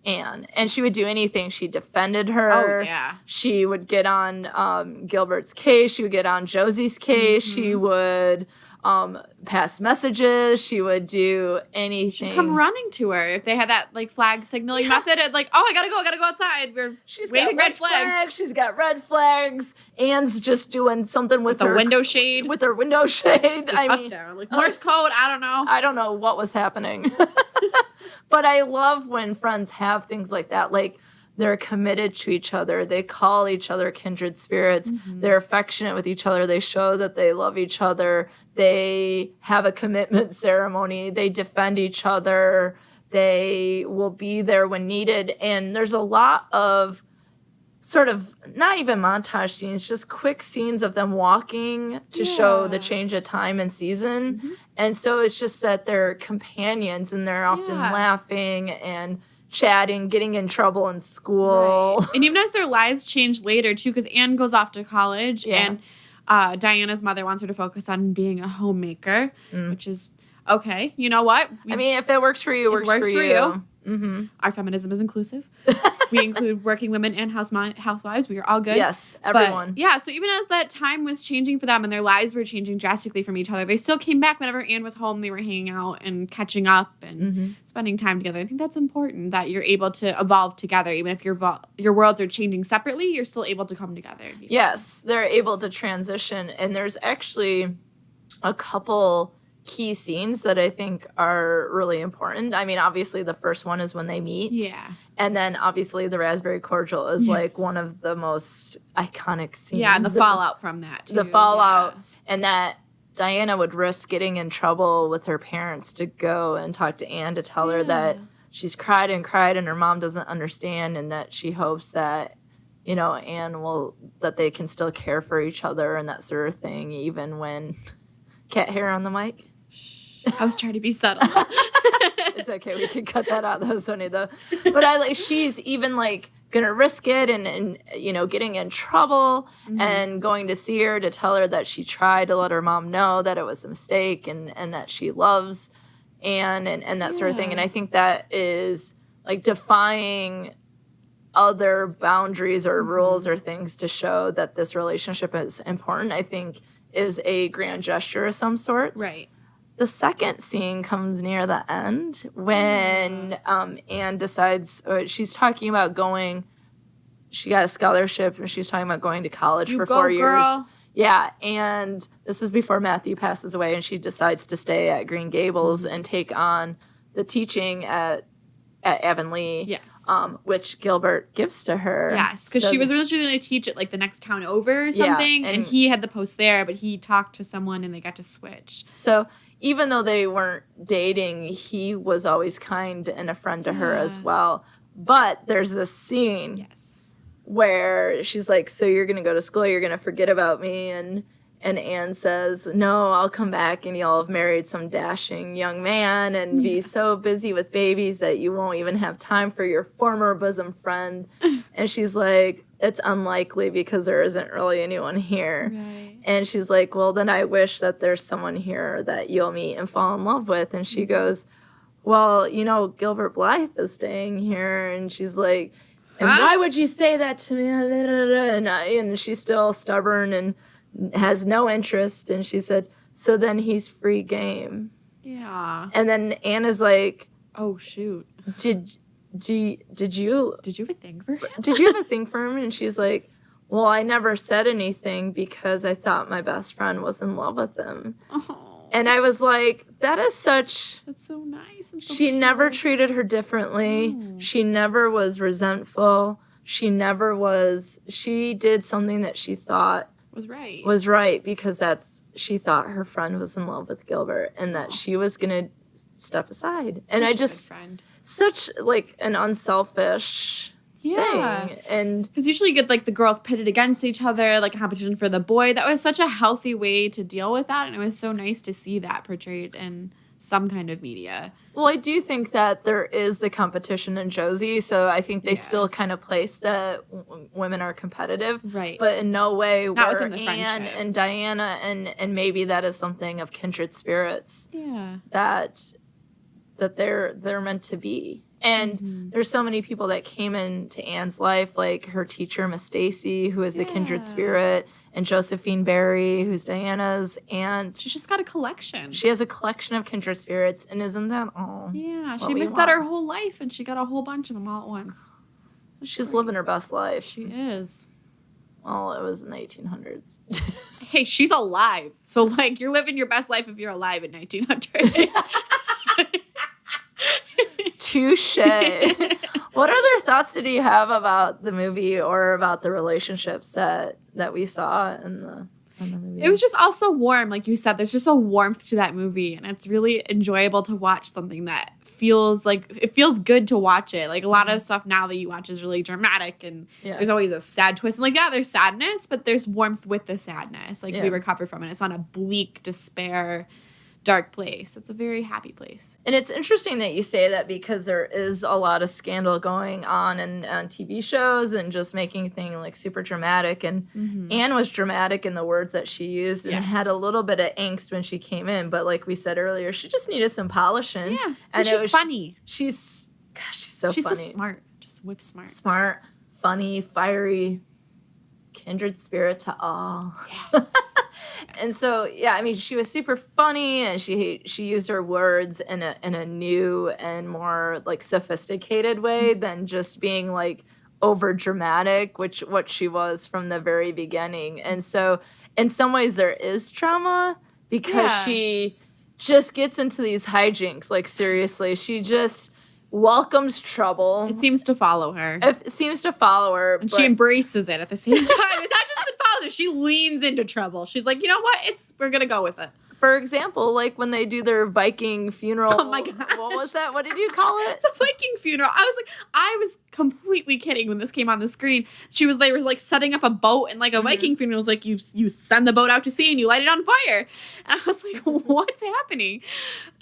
Anne, and she would do anything. She defended her. Oh, yeah. She would get on Gilbert's case. She would get on Josie's case. She would pass messages. She would do anything. She'd come running to her if they had that like flag signaling method. Like, oh, I gotta go outside. She's waving red flags. She's got red flags. Anne's just doing something with her window shade. With her window shade. Just up down, like Morse code. I don't know. I don't know what was happening. But I love when friends have things like that. Like, they're committed to each other. They call each other kindred spirits. They're affectionate with each other. They show that they love each other. They have a commitment ceremony. They defend each other. They will be there when needed. And there's a lot of sort of not even montage scenes, just quick scenes of them walking to show the change of time and season. And so it's just that they're companions and they're often laughing and chatting, getting in trouble in school. Right. And even as their lives change later, too, because Anne goes off to college and Diana's mother wants her to focus on being a homemaker, which is, okay, you know what? I mean, if it works for you, it works for you. Our feminism is inclusive. We include working women and housewives. We are all good. Yes, everyone. But, so even as that time was changing for them and their lives were changing drastically from each other, they still came back whenever Anne was home. They were hanging out and catching up and spending time together. I think that's important, that you're able to evolve together. Even if your worlds are changing separately, you're still able to come together. Yes, they're able to transition. And there's actually a couple key scenes that I think are really important. I mean, obviously the first one is when they meet. Yeah. And then obviously the raspberry cordial is like one of the most iconic scenes. Yeah, and the fallout from that too. The fallout and that Diana would risk getting in trouble with her parents to go and talk to Anne to tell her that she's cried and her mom doesn't understand and that she hopes that, you know, Anne that they can still care for each other and that sort of thing, even when cat hair on the mic. I was trying to be subtle. It's okay. We could cut that out. That was funny though. But she's even like gonna risk it and you know, getting in trouble and going to see her to tell her that she tried to let her mom know that it was a mistake and that she loves Anne and that sort of thing. And I think that is like defying other boundaries or rules or things to show that this relationship is important, I think is a grand gesture of some sorts. Right. The second scene comes near the end when Anne decides, she's talking about going, she got a scholarship and she's talking about going to college for 4 years. Girl. Yeah, and this is before Matthew passes away and she decides to stay at Green Gables and take on the teaching at Avonlea, which Gilbert gives to her. Yes, because she was originally going to teach at like the next town over or something, and he had the post there, but he talked to someone and they got to switch. So even though they weren't dating, he was always kind and a friend to her as well. But there's this scene where she's like, so you're going to go to school, you're going to forget about me, and And Anne says, no, I'll come back and you'll have married some dashing young man and be so busy with babies that you won't even have time for your former bosom friend. And she's like, it's unlikely because there isn't really anyone here. Right. And she's like, well, then I wish that there's someone here that you'll meet and fall in love with. And she goes, well, Gilbert Blythe is staying here. And she's like, and why would you say that to me? And she's still stubborn and has no interest. And she said, so then he's free game. Yeah. And then Anna's like, oh, shoot. Did you have a thing for him? Did you have a thing for him? And she's like, well, I never said anything because I thought my best friend was in love with him. Oh. And I was like, that's so nice. And so she cute. never treated her differently. Oh. She never was resentful. She did something that she thought was right because she thought her friend was in love with Gilbert and that she was going to step aside. Such like an unselfish thing. And because usually you get like the girls pitted against each other, like a competition for the boy. That was such a healthy way to deal with that, and it was so nice to see that portrayed in some kind of media. Well, I do think that there is the competition in Josie, so I think they still kind of place that women are competitive, right? But in no way not were within the Anne friendship. and Diana, and maybe that is something of kindred spirits. Yeah, that they're meant to be. And there's so many people that came into Anne's life, like her teacher, Miss Stacy, who is a kindred spirit, and Josephine Barry, who's Diana's aunt. She's just got a collection. She has a collection of kindred spirits, and isn't that all? Yeah, she missed that her whole life, and she got a whole bunch of them all at once. She's living her best life. She is. Well, it was in the 1800s. Hey, she's alive. So, like, you're living your best life if you're alive in 1900. Touche. What other thoughts did you have about the movie or about the relationships that we saw in the movie? It was just also warm, like you said. There's just a warmth to that movie, and it's really enjoyable to watch something that feels like it feels good to watch it. Like a lot of stuff now that you watch is really dramatic, and there's always a sad twist. And like, yeah, there's sadness, but there's warmth with the sadness. Like we recover from it. It's not a bleak despair, dark place. It's a very happy place. And it's interesting that you say that because there is a lot of scandal going on TV shows and just making things like super dramatic. And Anne was dramatic in the words that she used and had a little bit of angst when she came in. But like we said earlier, she just needed some polishing. Yeah, and she's funny. She's so funny. She's so smart. Just whip smart. Smart, funny, fiery, kindred spirit to all. Yes. And so, yeah, I mean, she was super funny, and she used her words in a new and more like sophisticated way than just being like over dramatic, what she was from the very beginning. And so, in some ways, there is trauma because she just gets into these hijinks. Like seriously, she just welcomes trouble. It seems to follow her. And she embraces it at the same time. It's not just it follows her. She leans into trouble. She's like, you know what? We're going to go with it. For example, like when they do their Viking funeral. Oh my gosh. What was that? What did you call it? It's a Viking funeral. I was completely kidding when this came on the screen. They were like setting up a boat, and like a Viking funeral is like you send the boat out to sea and you light it on fire. And I was like, what's happening?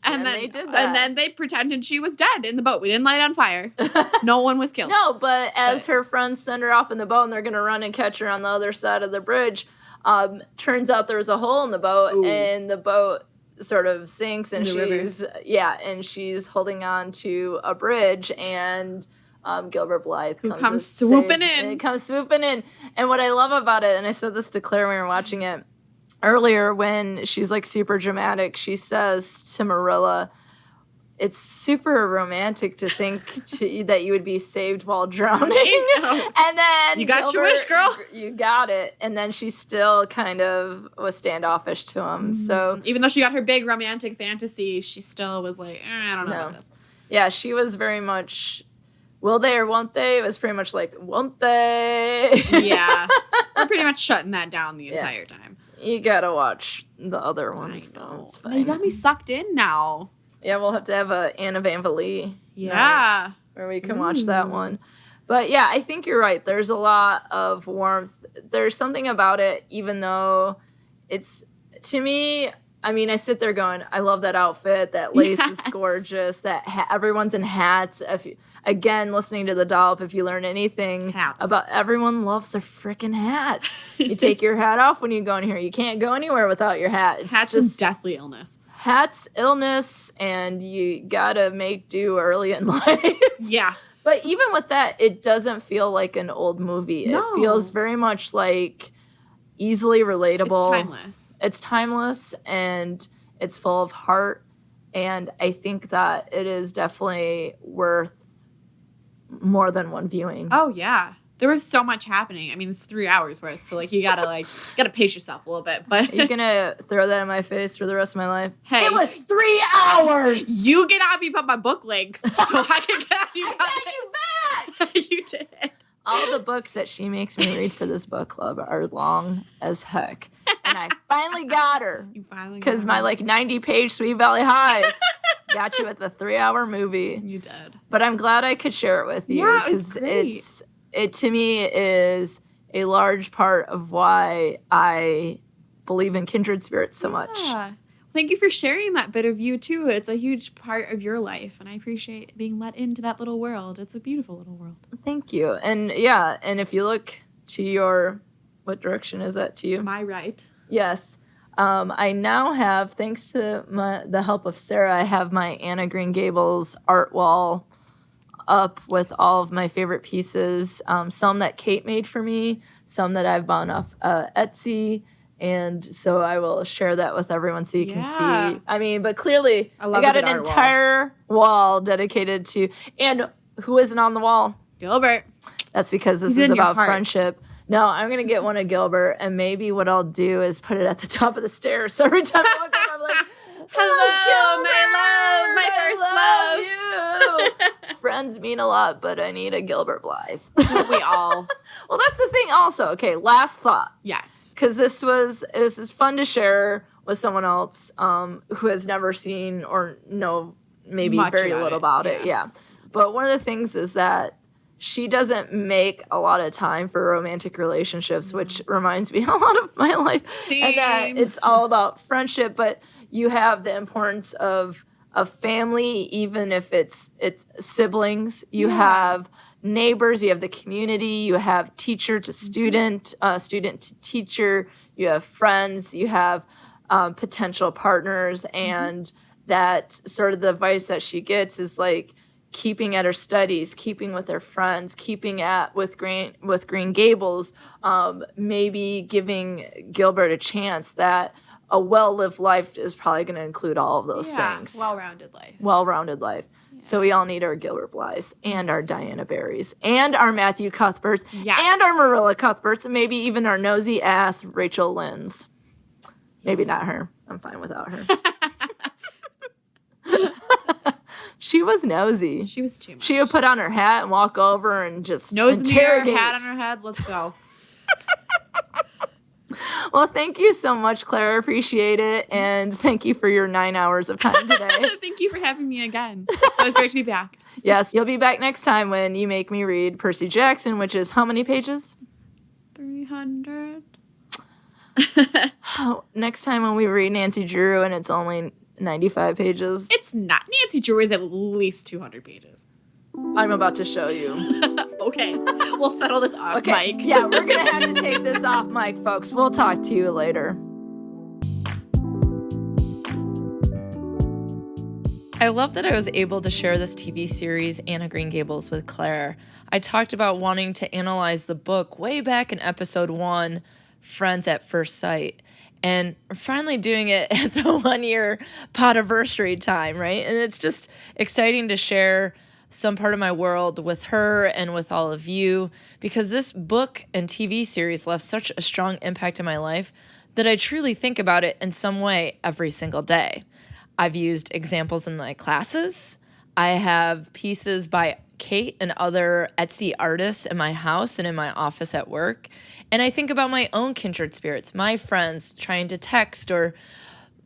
And then they did that. And then they pretended she was dead in the boat. We didn't light it on fire. No one was killed. No, but as her friends send her off in the boat and they're going to run and catch her on the other side of the bridge, turns out there was a hole in the boat and the boat sort of sinks and she's holding on to a bridge and Gilbert Blythe comes swooping in. And what I love about it, and I said this to Claire when we were watching it earlier, when she's like super dramatic, she says to Marilla, it's super romantic to think that you would be saved while drowning. And then you got your wish, girl. You got it. And then she still kind of was standoffish to him. So even though she got her big romantic fantasy, she still was like, I don't know about this. Yeah, she was very much, will they or won't they? It was pretty much like, won't they? Yeah. We're pretty much shutting that down the entire time. You gotta watch the other ones. I know. It's fine. You got me sucked in now. Yeah, we'll have to have a Anne of Green night where we can watch that one. But yeah, I think you're right. There's a lot of warmth. There's something about it, even though it's, to me, I mean, I sit there going, I love that outfit. That lace is gorgeous. That everyone's in hats. Again, listening to the dollop, if you learn anything about, everyone loves their freaking hats. You take your hat off when you go in here. You can't go anywhere without your hat. It's hats just and deathly illness. Hats, illness, and you gotta make do early in life. Yeah. But even with that, it doesn't feel like an old movie. No. It feels very much like easily relatable. It's timeless, and it's full of heart. And I think that it is definitely worth more than one viewing. Oh, yeah. There was so much happening. I mean, it's 3 hours worth, so you gotta pace yourself a little bit. But you're gonna throw that in my face for the rest of my life? Hey, it was 3 hours. You get on me about my book link, so I can get on you about this. You did. All the books that she makes me read for this book club are long as heck, and I finally got her. You finally got her because my 90-page Sweet Valley Highs got you with a 3-hour movie. You did. But I'm glad I could share it with you. Yeah, it was great. It to me is a large part of why I believe in kindred spirits so much. Thank you for sharing that bit of you too. It's a huge part of your life, and I appreciate being let into that little world. It's a beautiful little world. Thank you. And yeah, and if you look to your, what direction is that to you? My right. Yes. I now have, thanks to the help of Sarah, I have my Anne of Green Gables art wall up with all of my favorite pieces, some that Kate made for me, some that I've bought off Etsy, and so I will share that with everyone so you can see. I mean, but clearly I got an entire wall dedicated to, and who isn't on the wall? Gilbert. That's because this is about friendship. No, I'm going to get one of Gilbert, and maybe what I'll do is put it at the top of the stairs, so every time I walk up, I'm like, hello, my first love, you. Friends mean a lot, but I need a Gilbert Blythe. We all. Well, that's the thing also. Okay, last thought. Yes. Because this is fun to share with someone else who has never seen or know maybe much very little about it. Yeah. But one of the things is that she doesn't make a lot of time for romantic relationships, which reminds me a lot of my life. Same. And that it's all about friendship, but you have the importance of a family, even if it's siblings. You have neighbors, you have the community, you have teacher to student, student to teacher, you have friends, you have potential partners, and that sort of the advice that she gets is keeping at her studies, keeping with her friends, keeping with Green Gables, maybe giving Gilbert a chance that a well-lived life is probably going to include all of those things. Well-rounded life. Well-rounded life. Yeah. So we all need our Gilbert Blythes and our Diana Barrys and our Matthew Cuthberts and our Marilla Cuthberts and maybe even our nosy ass Rachel Lynns. Maybe not her. I'm fine without her. She was nosy. She was too much. She would put on her hat and walk over and just nose in the air, hat on her head. Let's go. Well, thank you so much, Claire. I appreciate it. And thank you for your 9 hours of time today. Thank you for having me again. It's always great to be back. Yes, you'll be back next time when you make me read Percy Jackson, which is how many pages? 300. Next time when we read Nancy Drew and it's only 95 pages. It's not. Nancy Drew is at least 200 pages. I'm about to show you. Okay. We'll settle this off, okay. Mike. Yeah, we're going to have to take this off, Mike, folks. We'll talk to you later. I love that I was able to share this TV series, Anne of Green Gables, with Claire. I talked about wanting to analyze the book way back in episode 1, Friends at First Sight. And finally doing it at the 1-year podiversary time, right? And it's just exciting to share some part of my world with her and with all of you, because this book and TV series left such a strong impact in my life that I truly think about it in some way every single day. I've used examples in my classes. I have pieces by Kate and other Etsy artists in my house and in my office at work. And I think about my own kindred spirits, my friends trying to text or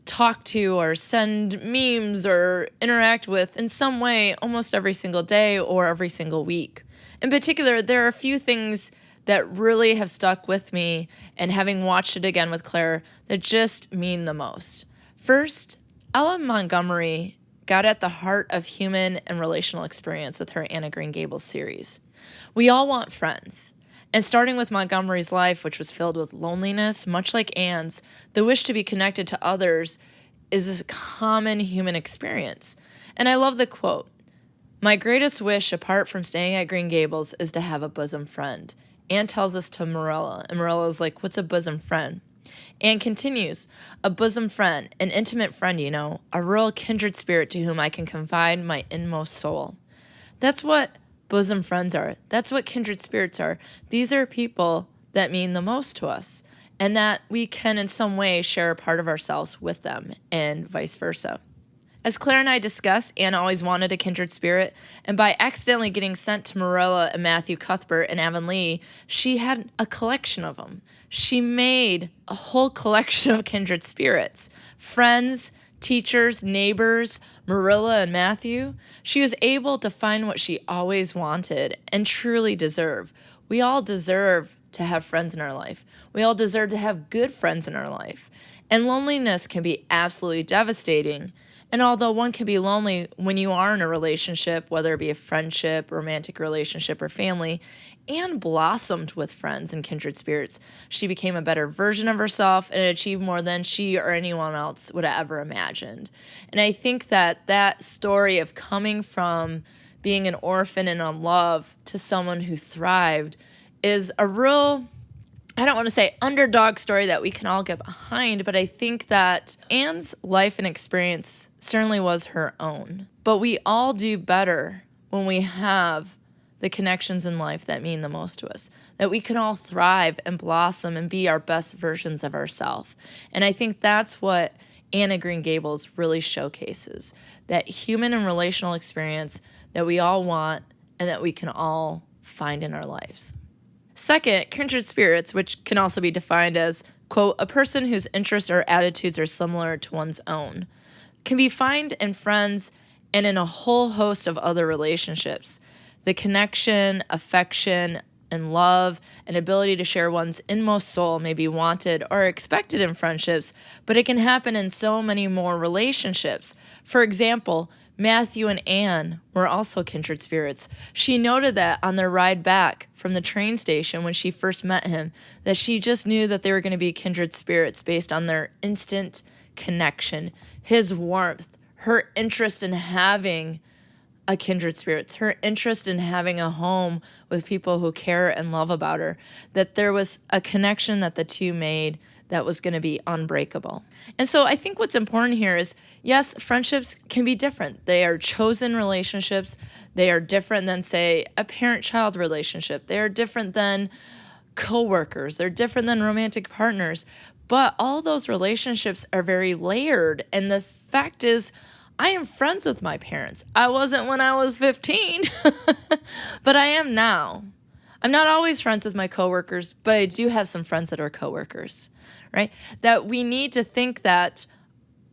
talk to or send memes or interact with in some way almost every single day or every single week. In particular, there are a few things that really have stuck with me, and having watched it again with Claire, that just mean the most. First, Ella Montgomery got at the heart of human and relational experience with her Anne of Green Gables series. We all want friends. And starting with Montgomery's life, which was filled with loneliness, much like Anne's, the wish to be connected to others is a common human experience. And I love the quote, "My greatest wish, apart from staying at Green Gables, is to have a bosom friend." Anne tells this to Marilla, and Marilla's like, "What's a bosom friend?" Anne continues, "A bosom friend, an intimate friend, you know, a real kindred spirit to whom I can confide my inmost soul." That's what bosom friends are. That's what kindred spirits are. These are people that mean the most to us, and that we can in some way share a part of ourselves with them, and vice versa. As Claire and I discussed, Anne always wanted a kindred spirit, and by accidentally getting sent to Marilla and Matthew Cuthbert and Avonlea, she had a collection of them. She made a whole collection of kindred spirits. Friends, teachers, neighbors, Marilla and Matthew. She was able to find what she always wanted and truly deserve. We all deserve to have friends in our life. We all deserve to have good friends in our life. And loneliness can be absolutely devastating. And although one can be lonely when you are in a relationship, whether it be a friendship, romantic relationship, or family, Anne blossomed with friends and kindred spirits. She became a better version of herself and achieved more than she or anyone else would have ever imagined. And I think that that story of coming from being an orphan and unloved to someone who thrived is a real, I don't want to say underdog story that we can all get behind, but I think that Anne's life and experience certainly was her own. But we all do better when we have the connections in life that mean the most to us, that we can all thrive and blossom and be our best versions of ourselves. And I think that's what Anne of Green Gables really showcases, that human and relational experience that we all want and that we can all find in our lives. Second, kindred spirits, which can also be defined as, quote, a person whose interests or attitudes are similar to one's own, can be found in friends and in a whole host of other relationships. The connection, affection, and love and ability to share one's inmost soul may be wanted or expected in friendships, but it can happen in so many more relationships. For example, Matthew and Anne were also kindred spirits. She noted that on their ride back from the train station when she first met him, that she just knew that they were going to be kindred spirits based on their instant connection, his warmth, her interest in having a kindred spirit, her interest in having a home with people who care and love about her, that there was a connection that the two made that was going to be unbreakable. And so I think what's important here is, yes, friendships can be different. They are chosen relationships. They are different than, say, a parent-child relationship. They are different than coworkers. They're different than romantic partners. But all those relationships are very layered. And the fact is, I am friends with my parents. I wasn't when I was 15, but I am now. I'm not always friends with my coworkers, but I do have some friends that are coworkers, right? That we need to think that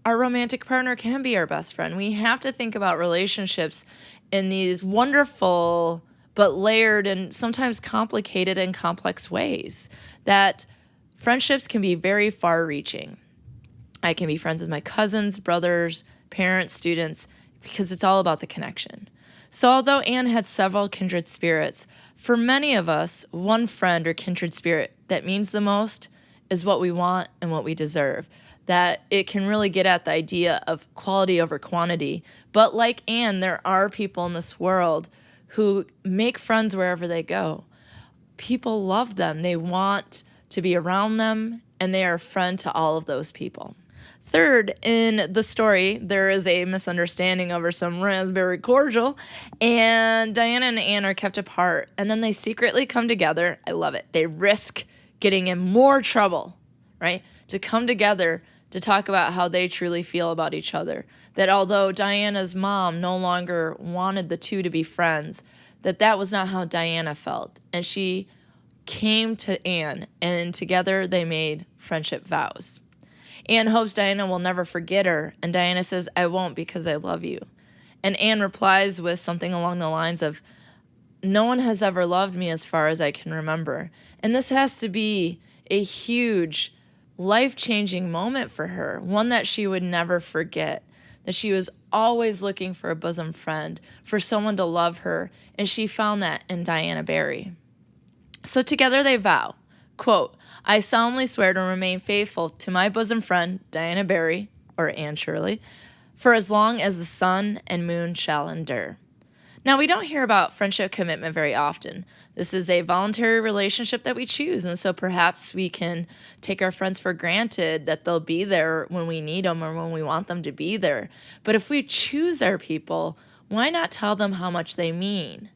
our romantic partner can be our best friend. We have to think about relationships in these wonderful but layered and sometimes complicated and complex ways, that friendships can be very far-reaching. I can be friends with my cousins, brothers, parents, students, because it's all about the connection. So although Anne had several kindred spirits, for many of us, one friend or kindred spirit that means the most is what we want and what we deserve. That it can really get at the idea of quality over quantity. But like Anne, there are people in this world who make friends wherever they go. People love them. They want to be around them, and they are a friend to all of those people. Third, in the story, there is a misunderstanding over some raspberry cordial, and Diana and Anne are kept apart, and then they secretly come together. I love it. They risk getting in more trouble, right, to come together to talk about how they truly feel about each other. That although Diana's mom no longer wanted the two to be friends, that was not how Diana felt. And she came to Anne, and together they made friendship vows. Anne hopes Diana will never forget her, and Diana says, "I won't because I love you." And Anne replies with something along the lines of, no one has ever loved me as far as I can remember. And this has to be a huge, life-changing moment for her, one that she would never forget, that she was always looking for a bosom friend, for someone to love her, and she found that in Diana Barry. So together they vow, quote, I solemnly swear to remain faithful to my bosom friend, Diana Barry, or Anne Shirley, for as long as the sun and moon shall endure. Now, we don't hear about friendship commitment very often. This is a voluntary relationship that we choose, and so perhaps we can take our friends for granted that they'll be there when we need them or when we want them to be there. But if we choose our people, why not tell them how much they mean?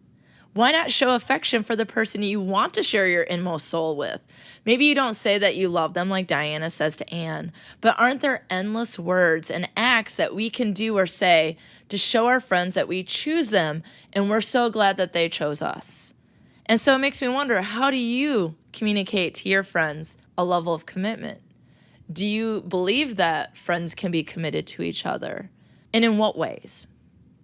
Why not show affection for the person you want to share your inmost soul with? Maybe you don't say that you love them like Diana says to Anne, but aren't there endless words and acts that we can do or say to show our friends that we choose them and we're so glad that they chose us? And so it makes me wonder, how do you communicate to your friends a level of commitment? Do you believe that friends can be committed to each other? And in what ways?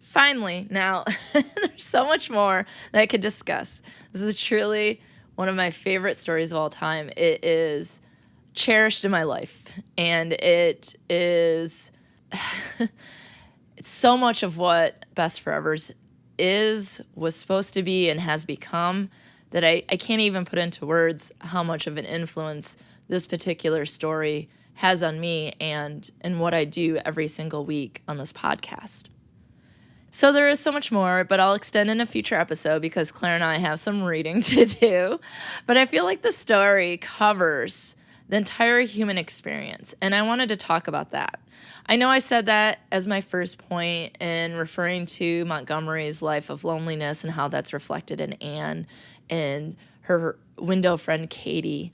Finally, now, there's so much more that I could discuss. This is truly one of my favorite stories of all time. It is cherished in my life, and it is it's so much of what Best Forevers was supposed to be, and has become, that I can't even put into words how much of an influence this particular story has on me and what I do every single week on this podcast. So there is so much more, but I'll extend in a future episode because Claire and I have some reading to do. But I feel like the story covers the entire human experience, and I wanted to talk about that. I know I said that as my first point in referring to Montgomery's life of loneliness and how that's reflected in Anne and her window friend Katie.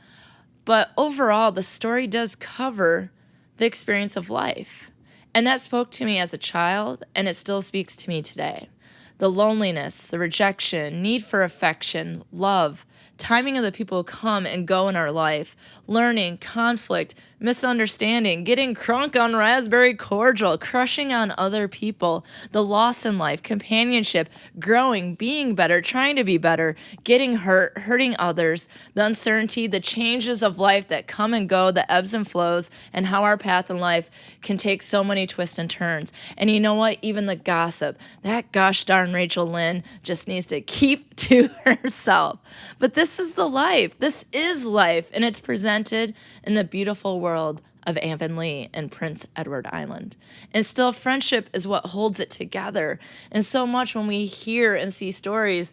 But overall, the story does cover the experience of life. And that spoke to me as a child, and it still speaks to me today. The loneliness, the rejection, need for affection, love, timing of the people who come and go in our life, learning, conflict, misunderstanding, getting crunk on raspberry cordial, crushing on other people, the loss in life, companionship, growing, being better, trying to be better, getting hurt, hurting others, the uncertainty, the changes of life that come and go, the ebbs and flows, and how our path in life can take so many twists and turns. And you know what? Even the gossip, that gosh darn Rachel Lynn just needs to keep to herself. But this is the life. This is life, and it's presented in the beautiful world of Avonlea and Prince Edward Island. And still, friendship is what holds it together. And so much when we hear and see stories,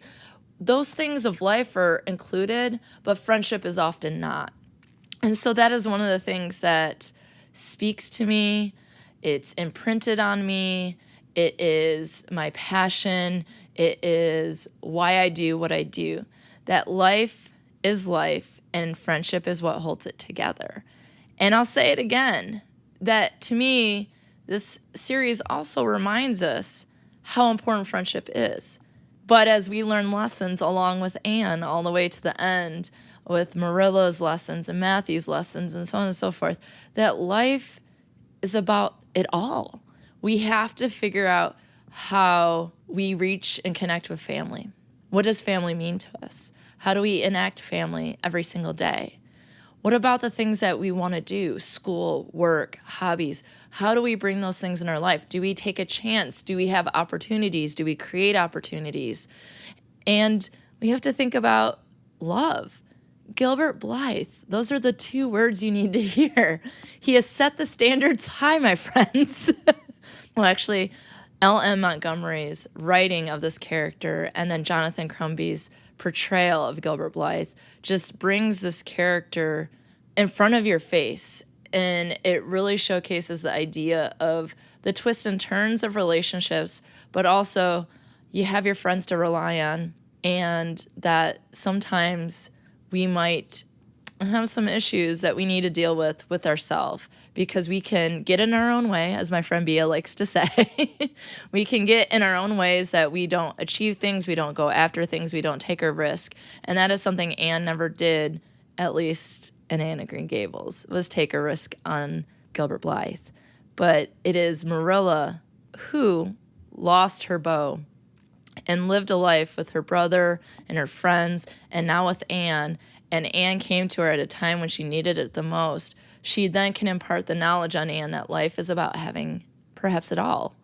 those things of life are included, but friendship is often not. And so that is one of the things that speaks to me. It's imprinted on me. It is my passion. It is why I do what I do. That life is life, and friendship is what holds it together. And I'll say it again, that to me, this series also reminds us how important friendship is. But as we learn lessons along with Anne all the way to the end, with Marilla's lessons and Matthew's lessons and so on and so forth, that life is about it all. We have to figure out how we reach and connect with family. What does family mean to us? How do we enact family every single day? What about the things that we want to do? School, work, hobbies. How do we bring those things in our life? Do we take a chance? Do we have opportunities? Do we create opportunities? And we have to think about love. Gilbert Blythe. Those are the two words you need to hear. He has set the standards high, my friends. Well, actually, L.M. Montgomery's writing of this character and then Jonathan Crumby's portrayal of Gilbert Blythe just brings this character in front of your face, and it really showcases the idea of the twists and turns of relationships, but also you have your friends to rely on, and that sometimes we might have some issues that we need to deal with ourselves, because we can get in our own way, as my friend Bia likes to say. We can get in our own ways that we don't achieve things, we don't go after things, we don't take a risk. And that is something Anne never did, at least in Anne of Green Gables, was take a risk on Gilbert Blythe. But it is Marilla who lost her beau and lived a life with her brother and her friends and now with Anne, and Anne came to her at a time when she needed it the most, she then can impart the knowledge on Anne that life is about having perhaps it all.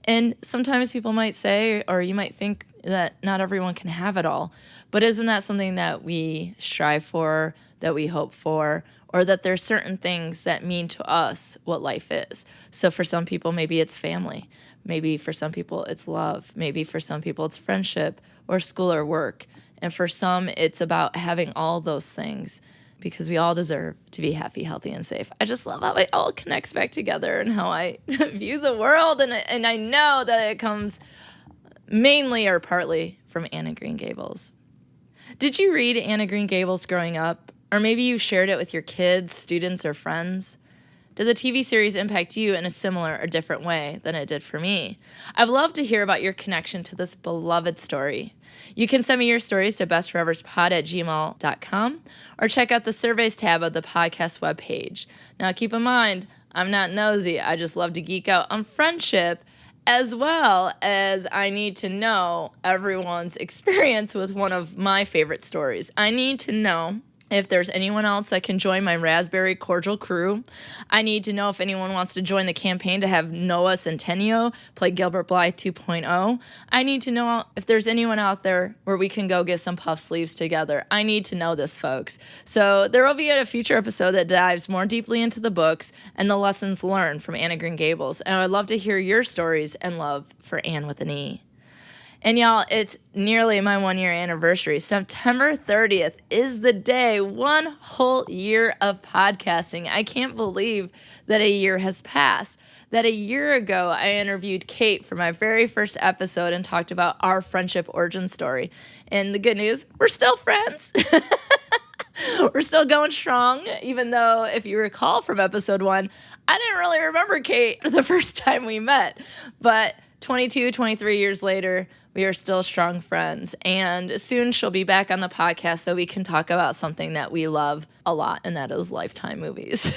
And sometimes people might say, or you might think that not everyone can have it all, but isn't that something that we strive for, that we hope for, or that there's certain things that mean to us what life is? So for some people, maybe it's family. Maybe for some people, it's love. Maybe for some people, it's friendship or school or work. And for some, it's about having all those things, because we all deserve to be happy, healthy, and safe. I just love how it all connects back together and how I view the world. And I know that it comes mainly or partly from Anne of Green Gables. Did you read Anne of Green Gables growing up? Or maybe you shared it with your kids, students, or friends? Did the TV series impact you in a similar or different way than it did for me? I'd love to hear about your connection to this beloved story. You can send me your stories to bestforeverspod@gmail.com or check out the surveys tab of the podcast webpage. Now keep in mind, I'm not nosy. I just love to geek out on friendship, as well as I need to know everyone's experience with one of my favorite stories. I need to know if there's anyone else that can join my Raspberry Cordial crew. I need to know if anyone wants to join the campaign to have Noah Centennial play Gilbert Blythe 2.0. I need to know if there's anyone out there where we can go get some puff sleeves together. I need to know this, folks. So there will be a future episode that dives more deeply into the books and the lessons learned from Anne of Green Gables. And I'd love to hear your stories and love for Anne with an E. And y'all, it's nearly my 1-year anniversary. September 30th is the day, 1 whole year of podcasting. I can't believe that a year has passed. That a year ago, I interviewed Kate for my very first episode and talked about our friendship origin story. And the good news, we're still friends. We're still going strong, even though, if you recall from episode 1, I didn't really remember Kate the first time we met. But 22, 23 years later, we are still strong friends, and soon she'll be back on the podcast so we can talk about something that we love a lot, and that is Lifetime movies.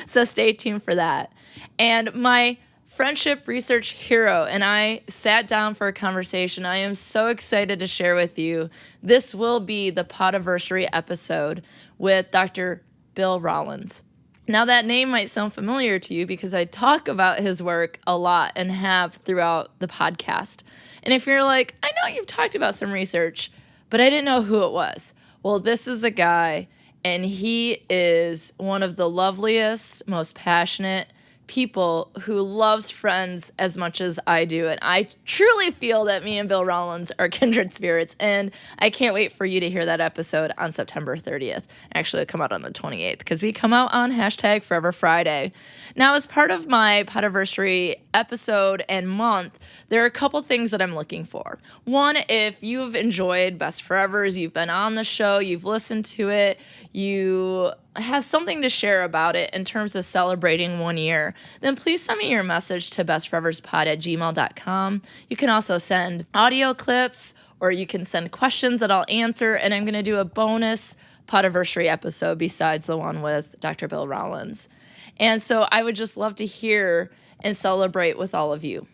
So stay tuned for that. And my friendship research hero and I sat down for a conversation I am so excited to share with you. This will be the Podiversary episode with Dr. Bill Rollins. Now, that name might sound familiar to you because I talk about his work a lot and have throughout the podcast. And if you're like, I know you've talked about some research, but I didn't know who it was. Well, this is the guy, and he is one of the loveliest, most passionate people who loves Friends as much as I do. And I truly feel that me and Bill Rollins are kindred spirits. And I can't wait for you to hear that episode on September 30th. Actually, it'll come out on the 28th because we come out on #ForeverFriday. Now, as part of my Podiversary episode and month, there are a couple things that I'm looking for. One, if you've enjoyed Best Forevers, you've been on the show, you've listened to it, you have something to share about it in terms of celebrating 1 year, then please send me your message to bestforeverspod@gmail.com. You can also send audio clips, or you can send questions that I'll answer, and I'm going to do a bonus Podiversary episode besides the one with Dr. Bill Rollins. And so I would just love to hear and celebrate with all of you,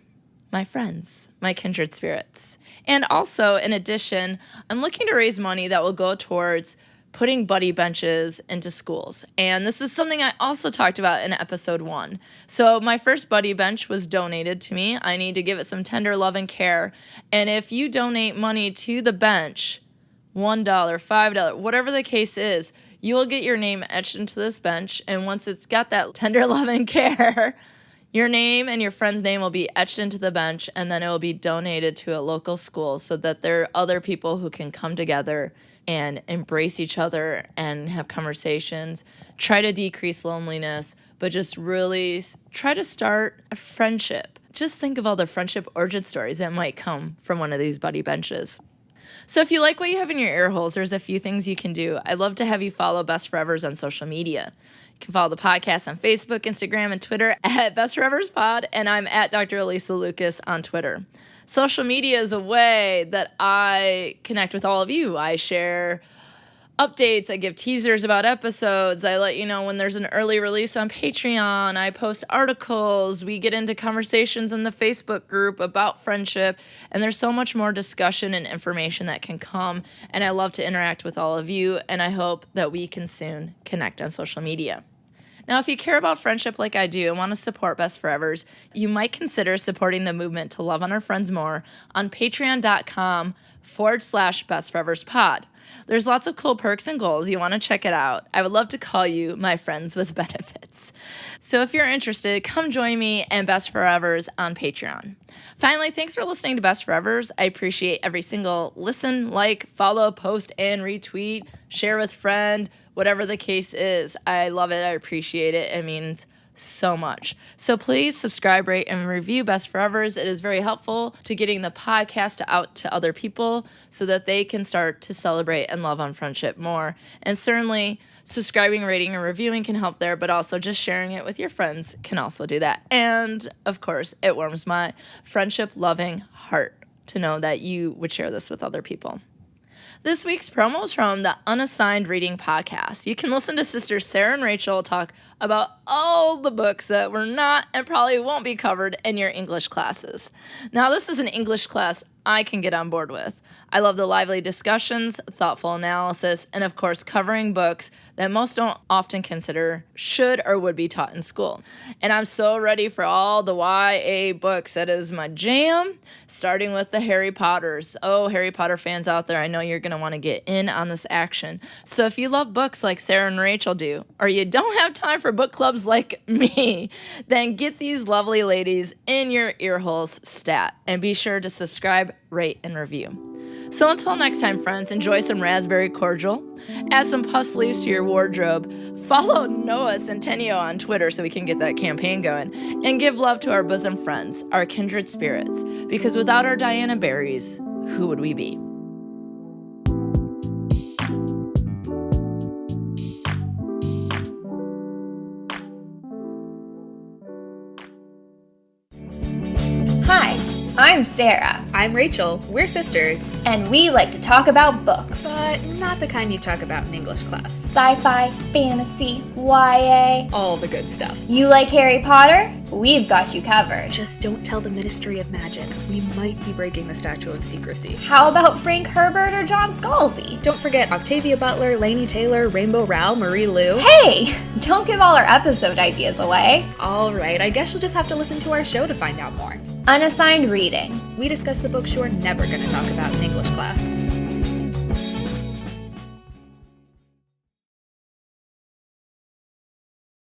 my friends, my kindred spirits. And also, in addition, I'm looking to raise money that will go towards putting buddy benches into schools. And this is something I also talked about in episode 1. So my first buddy bench was donated to me. I need to give it some tender love and care. And if you donate money to the bench, $1, $5, whatever the case is, you will get your name etched into this bench. And once it's got that tender love and care, your name and your friend's name will be etched into the bench, and then it will be donated to a local school so that there are other people who can come together and embrace each other and have conversations, try to decrease loneliness, but just really try to start a friendship. Just think of all the friendship origin stories that might come from one of these buddy benches. So if you like what you have in your ear holes, there's a few things you can do. I'd love to have you follow Best Forevers on social media. You can follow the podcast on Facebook, Instagram, and Twitter at Best Forevers Pod, and I'm at Dr. Alysa Lucas on Twitter. Social media is a way that I connect with all of you. I share updates. I give teasers about episodes. I let you know when there's an early release on Patreon. I post articles. We get into conversations in the Facebook group about friendship. And there's so much more discussion and information that can come. And I love to interact with all of you. And I hope that we can soon connect on social media. Now, if you care about friendship like I do and want to support Best Forevers, you might consider supporting the movement to love on our friends more on patreon.com/bestforeverspod. There's lots of cool perks and goals. You want to check it out. I would love to call you my friends with benefits. So if you're interested, come join me and Best Forevers on Patreon. Finally, thanks for listening to Best Forevers. I appreciate every single listen, like, follow, post, and retweet, share with friend, whatever the case is. I love it. I appreciate it. It means so much. So please subscribe, rate, and review Best Forevers. It is very helpful to getting the podcast out to other people so that they can start to celebrate and love on friendship more. And certainly subscribing, rating, and reviewing can help there, but also just sharing it with your friends can also do that. And of course, it warms my friendship-loving heart to know that you would share this with other people. This week's promo is from the Unassigned Reading Podcast. You can listen to sisters Sarah and Rachel talk about all the books that were not and probably won't be covered in your English classes. Now, this is an English class I can get on board with. I love the lively discussions, thoughtful analysis, and of course covering books that most don't often consider should or would be taught in school. And I'm so ready for all the YA books. That is my jam, starting with the Harry Potters. Oh, Harry Potter fans out there, I know you're going to want to get in on this action. So if you love books like Sarah and Rachel do, or you don't have time for book clubs like me, then get these lovely ladies in your earholes stat. And be sure to subscribe, rate, and review. So until next time, friends, enjoy some raspberry cordial, add some puff sleeves to your wardrobe, follow Noah Centennial on Twitter so we can get that campaign going, and give love to our bosom friends, our kindred spirits, because without our Diana berries, who would we be? Hi, I'm Sarah. I'm Rachel. We're sisters. And we like to talk about books. But not the kind you talk about in English class. Sci-fi, fantasy, YA. All the good stuff. You like Harry Potter? We've got you covered. Just don't tell the Ministry of Magic. We might be breaking the Statute of Secrecy. How about Frank Herbert or John Scalzi? Don't forget Octavia Butler, Laini Taylor, Rainbow Rowell, Marie Lu. Hey! Don't give all our episode ideas away. Alright, I guess you'll just have to listen to our show to find out more. Unassigned Reading. We discuss the books you're never going to talk about in English class.